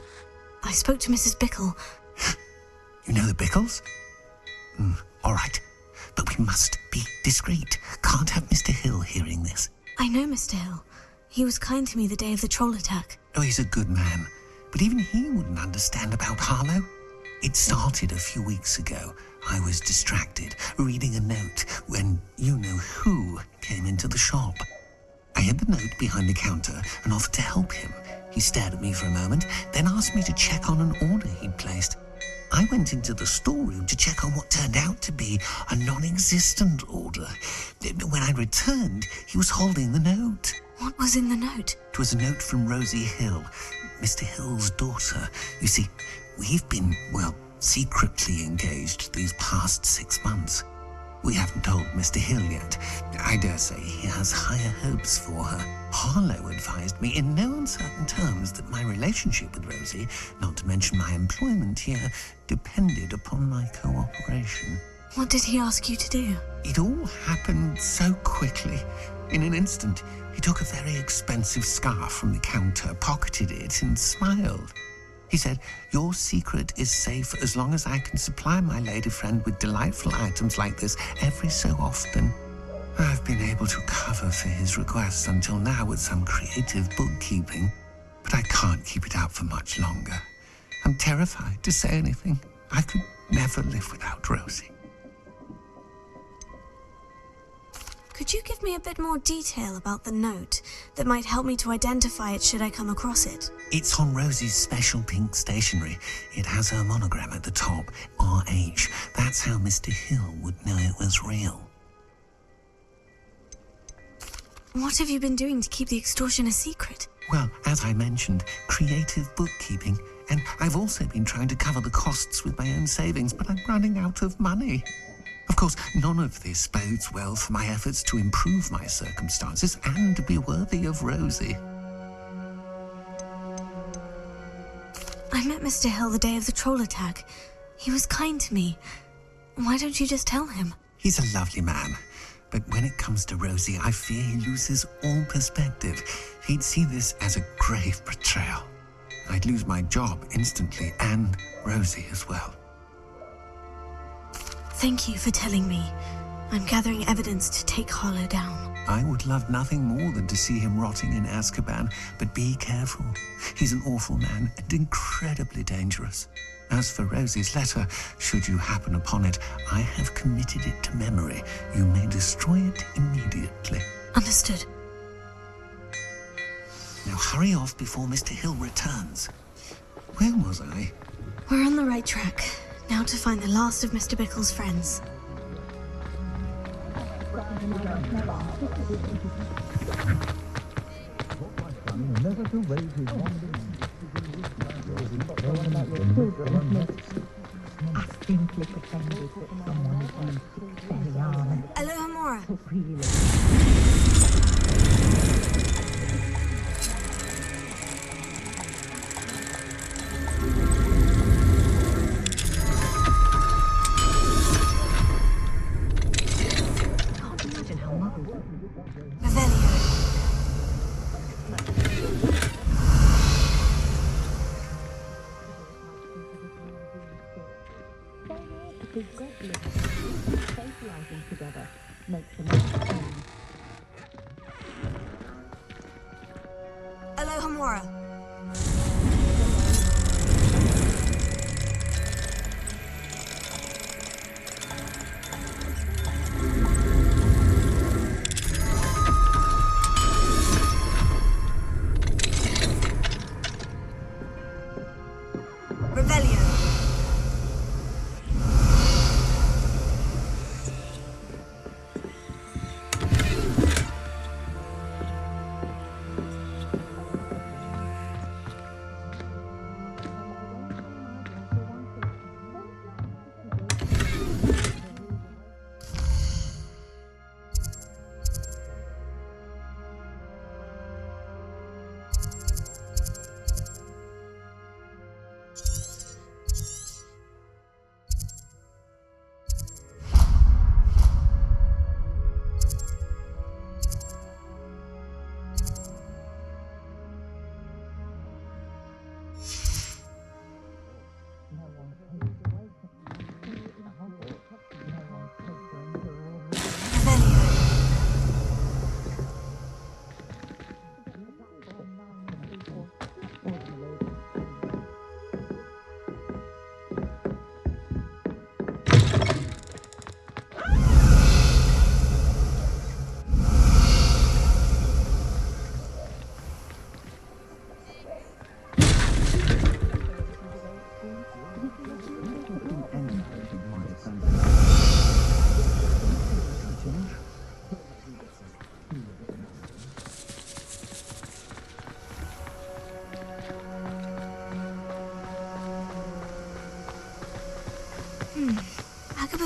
I spoke to Mrs. Bickle. You know the Bickles? All right. But we must be discreet. Can't have Mr. Hill hearing this. I know Mr. Hill. He was kind to me the day of the troll attack. Oh, he's a good man. But even he wouldn't understand about Harlow. It started a few weeks ago. I was distracted, reading a note, when you-know-who came into the shop. I hid the note behind the counter and offered to help him. He stared at me for a moment, then asked me to check on an order he'd placed. I went into the storeroom to check on what turned out to be a non-existent order. When I returned, he was holding the note. What was in the note? It was a note from Rosie Hill, Mr. Hill's daughter. You see, we've been, secretly engaged these past 6 months. We haven't told Mr. Hill yet. I dare say he has higher hopes for her. Harlow advised me in no uncertain terms that my relationship with Rosie, not to mention my employment here, depended upon my cooperation. What did he ask you to do? It all happened so quickly. In an instant, he took a very expensive scarf from the counter, pocketed it, and smiled. He said, "Your secret is safe as long as I can supply my lady friend with delightful items like this every so often." I've been able to cover for his requests until now with some creative bookkeeping, but I can't keep it out for much longer. I'm terrified to say anything. I could never live without Rosie. Could you give me a bit more detail about the note that might help me to identify it should I come across it? It's on Rosie's special pink stationery. It has her monogram at the top, RH. That's how Mr. Hill would know it was real. What have you been doing to keep the extortion a secret? Well, as I mentioned, creative bookkeeping. And I've also been trying to cover the costs with my own savings, but I'm running out of money. Of course, none of this bodes well for my efforts to improve my circumstances and to be worthy of Rosie. I met Mr. Hill the day of the troll attack. He was kind to me. Why don't you just tell him? He's a lovely man. But when it comes to Rosie, I fear he loses all perspective. He'd see this as a grave betrayal. I'd lose my job instantly, and Rosie as well. Thank you for telling me. I'm gathering evidence to take Harlow down. I would love nothing more than to see him rotting in Azkaban, but be careful. He's an awful man and incredibly dangerous. As for Rosie's letter, should you happen upon it, I have committed it to memory. You may destroy it immediately. Understood. Now hurry off before Mr. Hill returns. Where was I? We're on the right track. Now to find the last of Mr. Bickle's friends. Aloha Mora.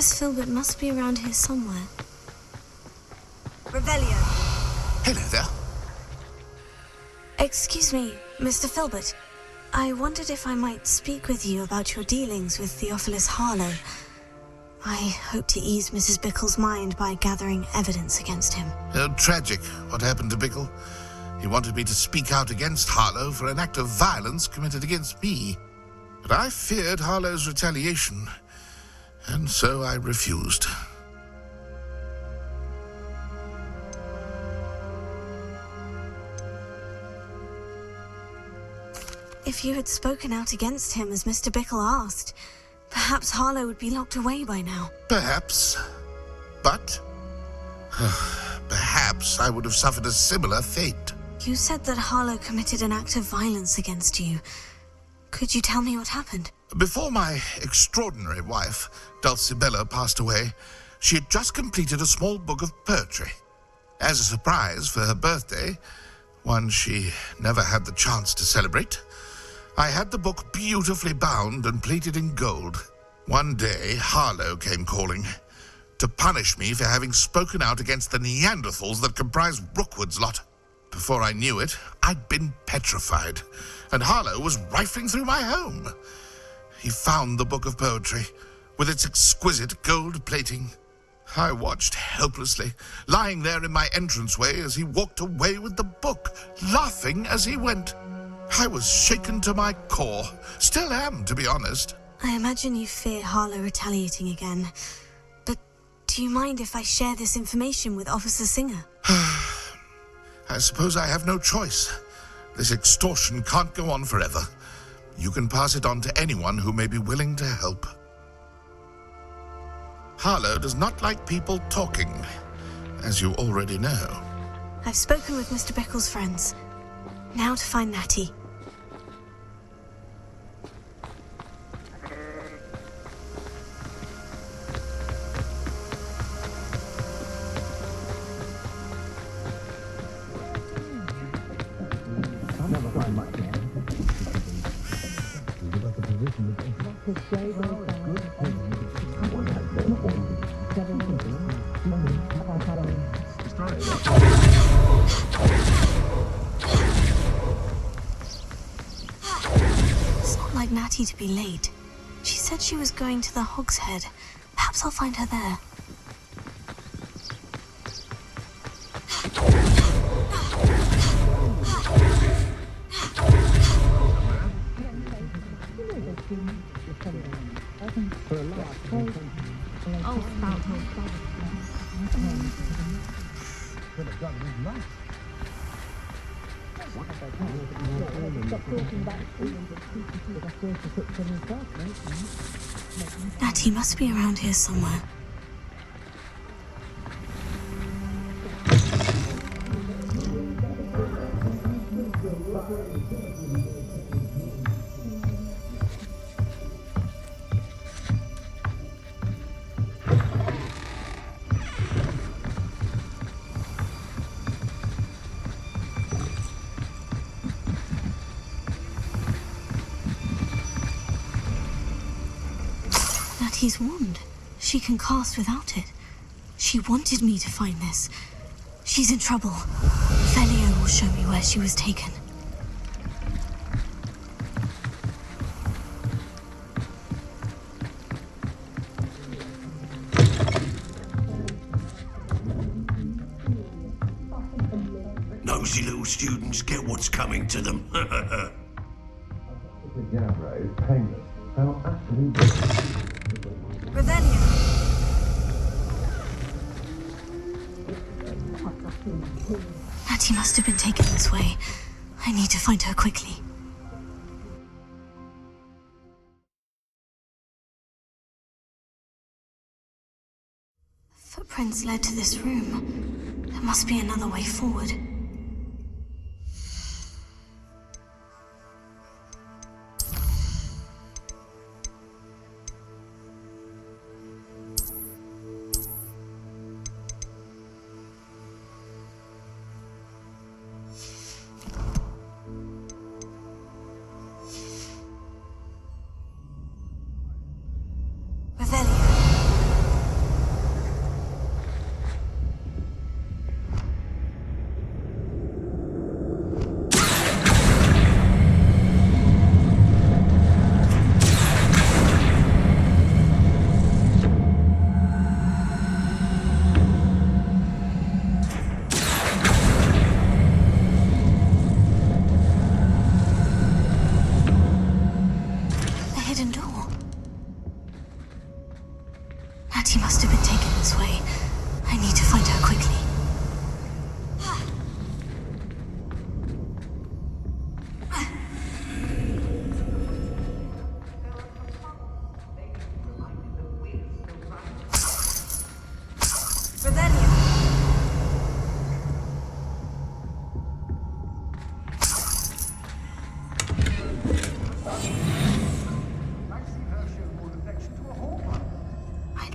Professor Filbert must be around here somewhere. Revelio. Hello there. Excuse me, Mr. Filbert. I wondered if I might speak with you about your dealings with Theophilus Harlow. I hope to ease Mrs. Bickle's mind by gathering evidence against him. Tragic, what happened to Bickle. He wanted me to speak out against Harlow for an act of violence committed against me. But I feared Harlow's retaliation, and so I refused. If you had spoken out against him as Mr. Bickle asked, perhaps Harlow would be locked away by now. Perhaps. But perhaps I would have suffered a similar fate. You said that Harlow committed an act of violence against you. Could you tell me what happened? Before my extraordinary wife, Dulcibella, passed away, she had just completed a small book of poetry. As a surprise for her birthday, one she never had the chance to celebrate, I had the book beautifully bound and plated in gold. One day, Harlow came calling to punish me for having spoken out against the Neanderthals that comprise Rookwood's lot. Before I knew it, I'd been petrified, and Harlow was rifling through my home. He found the book of poetry, with its exquisite gold plating. I watched helplessly, lying there in my entranceway as he walked away with the book, laughing as he went. I was shaken to my core. Still am, to be honest. I imagine you fear Harlow retaliating again. But do you mind if I share this information with Officer Singer? I suppose I have no choice. This extortion can't go on forever. You can pass it on to anyone who may be willing to help. Harlow does not like people talking, as you already know. I've spoken with Mr. Bickle's friends. Now to find Natty. It's not like Natty to be late. She said she was going to the Hog's Head. Perhaps I'll find her there. Natty must be around here somewhere. Natty's wand. She can cast without it. She wanted me to find this. She's in trouble. Velio will show me where she was taken. Nosy little students get what's coming to them. Revelio. Natty must have been taken this way. I need to find her quickly. Footprints led to this room. There must be another way forward.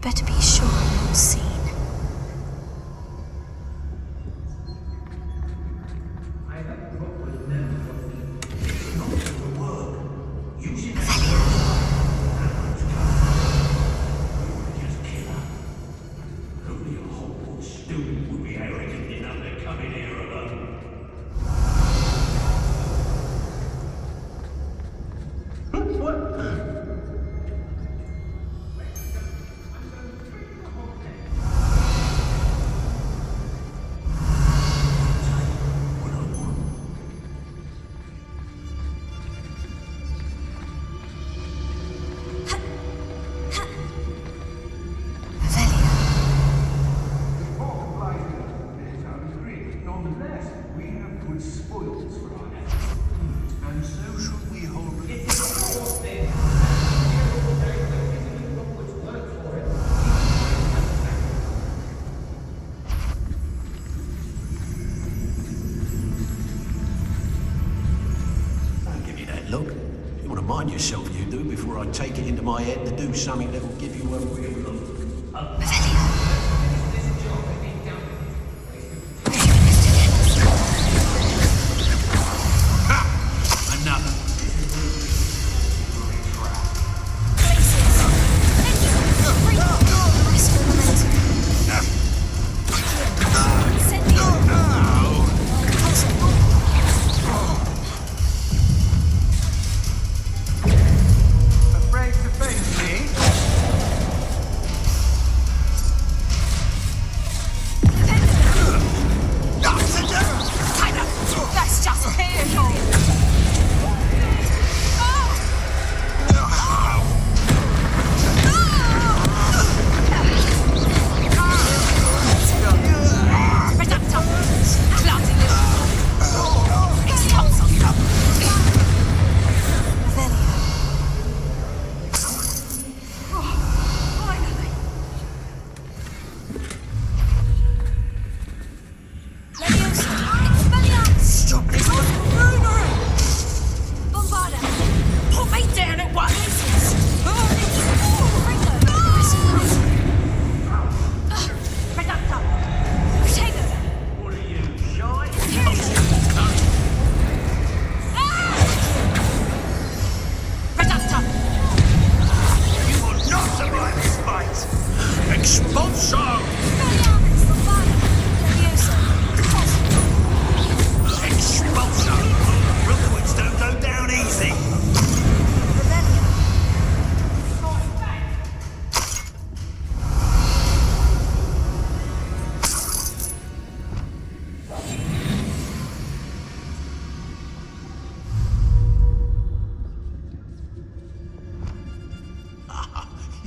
better be sure I'm not seen. Only a Hogwarts student would be arrogant enough to come in here alone. Look, you want to mind yourself, you do, before I take it into my head to do something that will give you a real look. Another.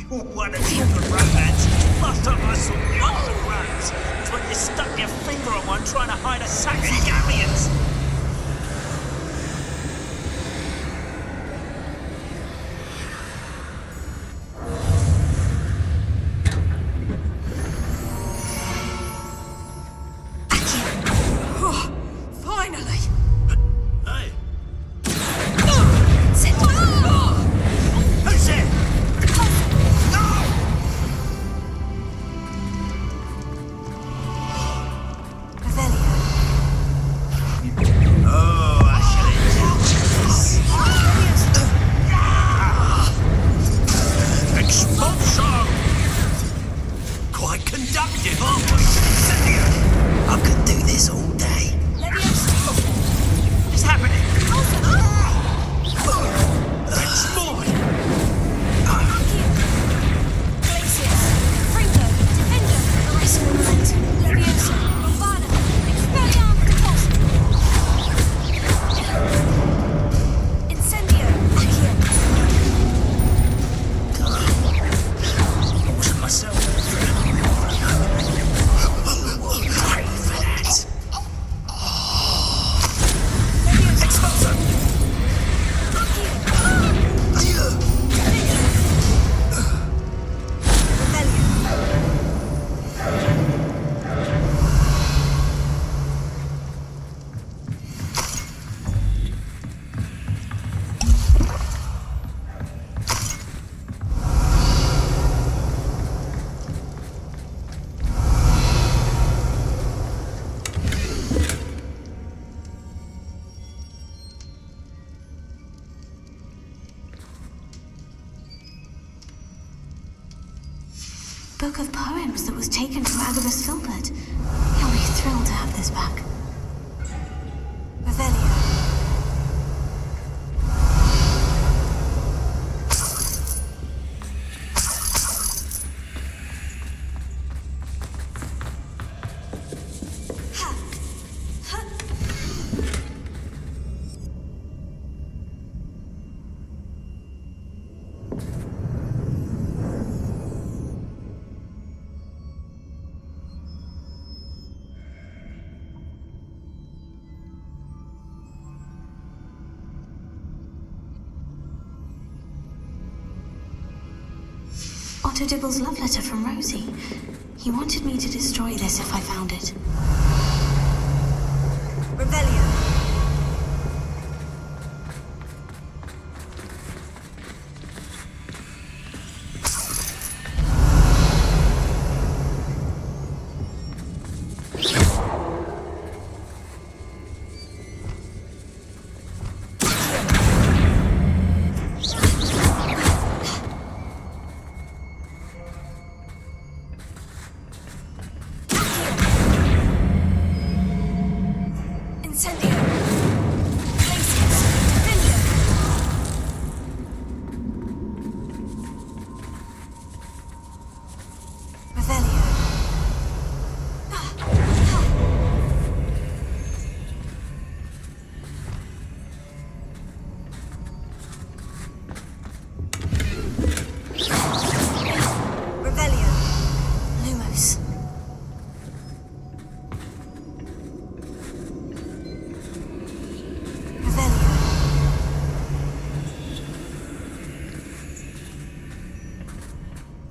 What a talk of romance. Last time I saw you on runs was when you stuck your finger on one trying to hide a sack of galleons. Finally! Hey, Sit down! who's there? Revelio. book of poems that was taken from Agabus Filbert. He'll be thrilled to have this back. Revelio. Otto Dibble's love letter from Rosie. He wanted me to destroy this if I found it. Revelio.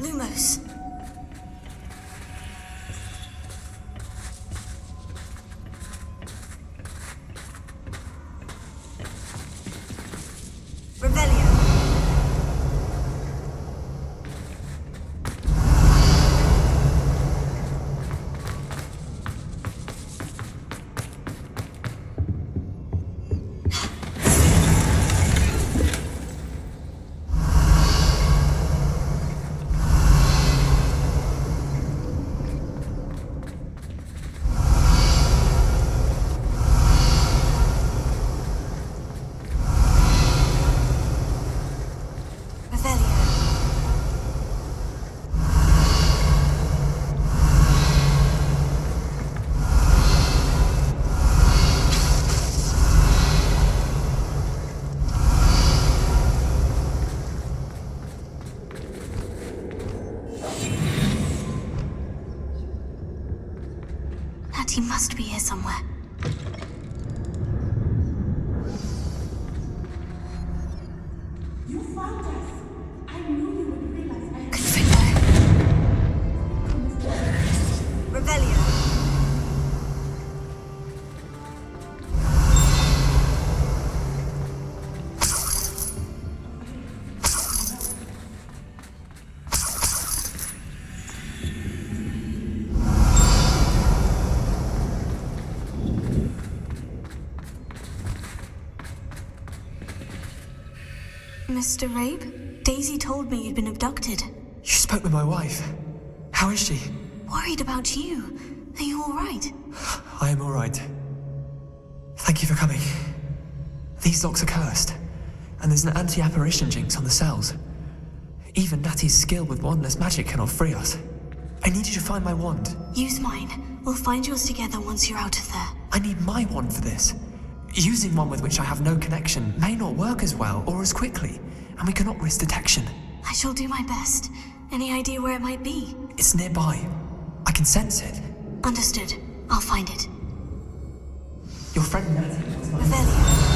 Lumos. Revelio. He must be here somewhere. You found us. I knew you would realize I Revelio. Mr. Rabe, Daisy told me you'd been abducted. You spoke with my wife. How is she? Worried about you. Are you all right? I am all right. Thank you for coming. These locks are cursed, and there's an anti-apparition jinx on the cells. Even Natty's skill with wandless magic cannot free us. I need you to find my wand. Use mine. We'll find yours together once you're out of there. I need my wand for this. Using one with which I have no connection may not work as well or as quickly, and we cannot risk detection. I shall do my best. Any idea where it might be? It's nearby. I can sense it. Understood. I'll find it. Your friend Natty was like... Revelio.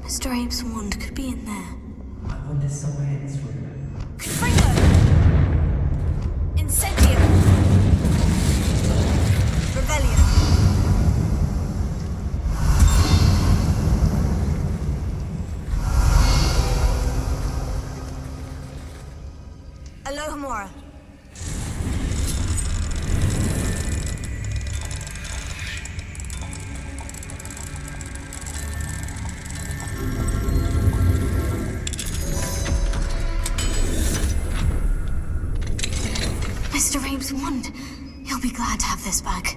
Mr. Abe's wand could be in there. My wand is somewhere in this room. Confringo! Incendio! Revelio! Alohomora. He'll be glad to have this back.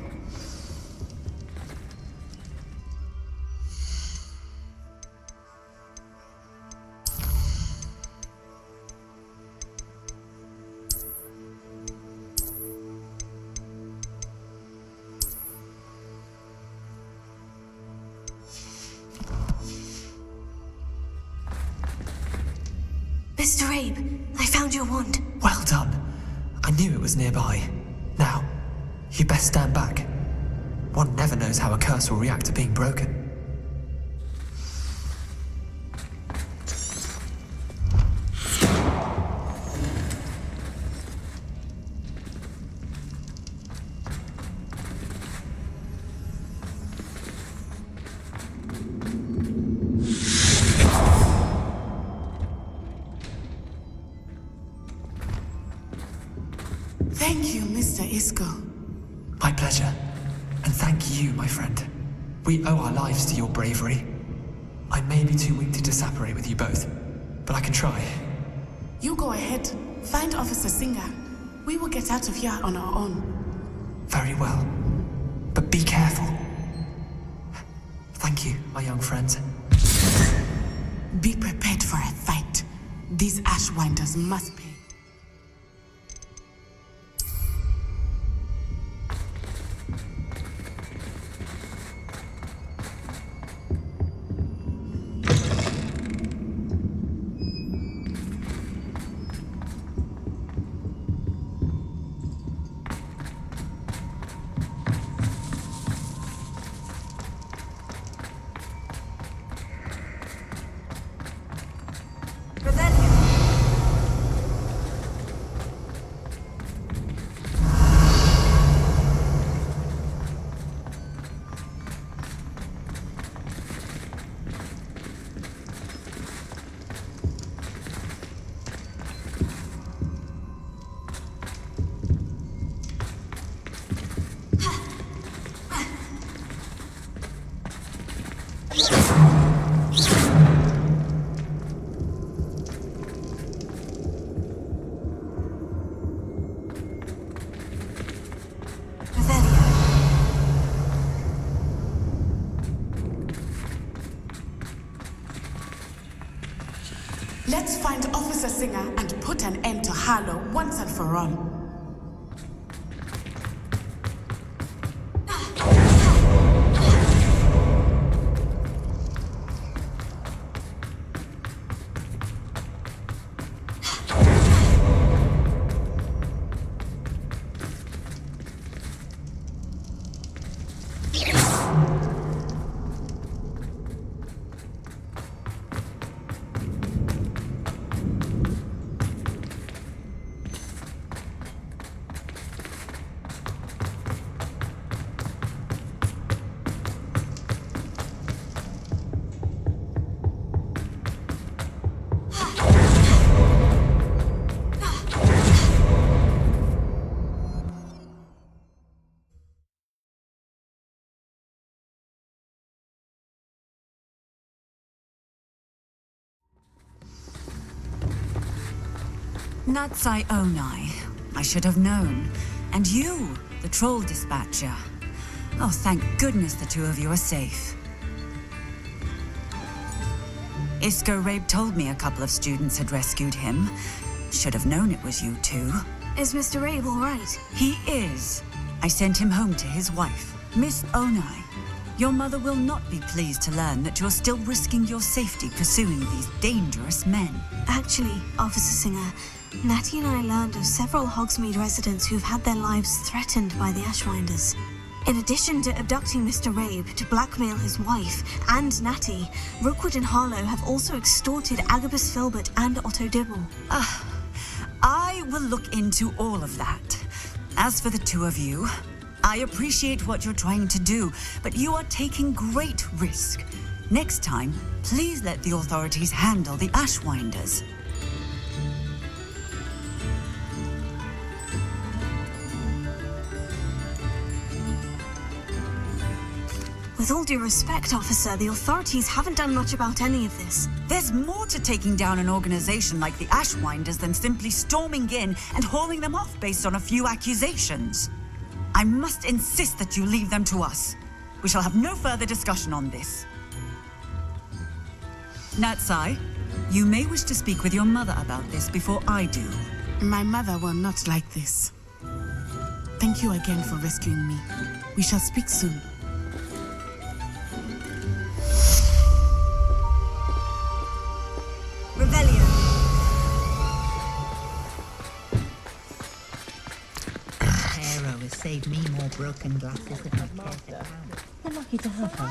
Mr. Abe, I found your wand. Well done. I knew it was nearby. Now, you best stand back. One never knows how a curse will react to being broken. Thank you, Mr. Isco. My pleasure. And thank you, my friend. We owe our lives to your bravery. I may be too weak to disapparate with you both, but I can try. You go ahead. Find Officer Singer. We will get out of here on our own. Very well. But be careful. Thank you, my young friends. Be prepared for a fight. These Ashwinders must pay. Let's find Officer Singer and put an end to Harlow once and for all. Natsai Onai. I should have known. And you, the troll dispatcher. Oh, thank goodness the two of you are safe. Isco Rabe told me a couple of students had rescued him. Should have known it was you two. Is Mr. Rabe all right? He is. I sent him home to his wife, Miss Onai. Your mother will not be pleased to learn that you're still risking your safety pursuing these dangerous men. Actually, Officer Singer, Natty and I learned of several Hogsmeade residents who've had their lives threatened by the Ashwinders. In addition to abducting Mr. Rabe to blackmail his wife and Natty, Rookwood and Harlow have also extorted Agabus Filbert and Otto Dibble. I will look into all of that. As for the two of you, I appreciate what you're trying to do, but you are taking great risk. Next time, please let the authorities handle the Ashwinders. With all due respect, officer, the authorities haven't done much about any of this. There's more to taking down an organization like the Ashwinders than simply storming in and hauling them off based on a few accusations. I must insist that you leave them to us. We shall have no further discussion on this. Natsai, you may wish to speak with your mother about this before I do. My mother will not like this. Thank you again for rescuing me. We shall speak soon. Revelio. Hero has saved me more broken glasses than I've cared to count. They're lucky to have her.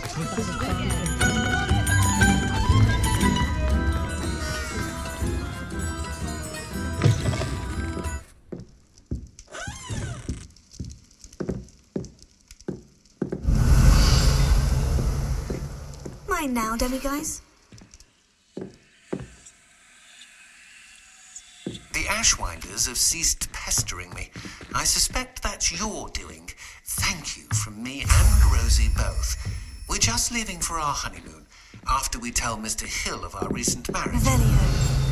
Mine now, demiguise. The Ashwinders have ceased pestering me. I suspect that's your doing. Thank you from me and Rosie both. We're just leaving for our honeymoon, after we tell Mr. Hill of our recent marriage. Revelio.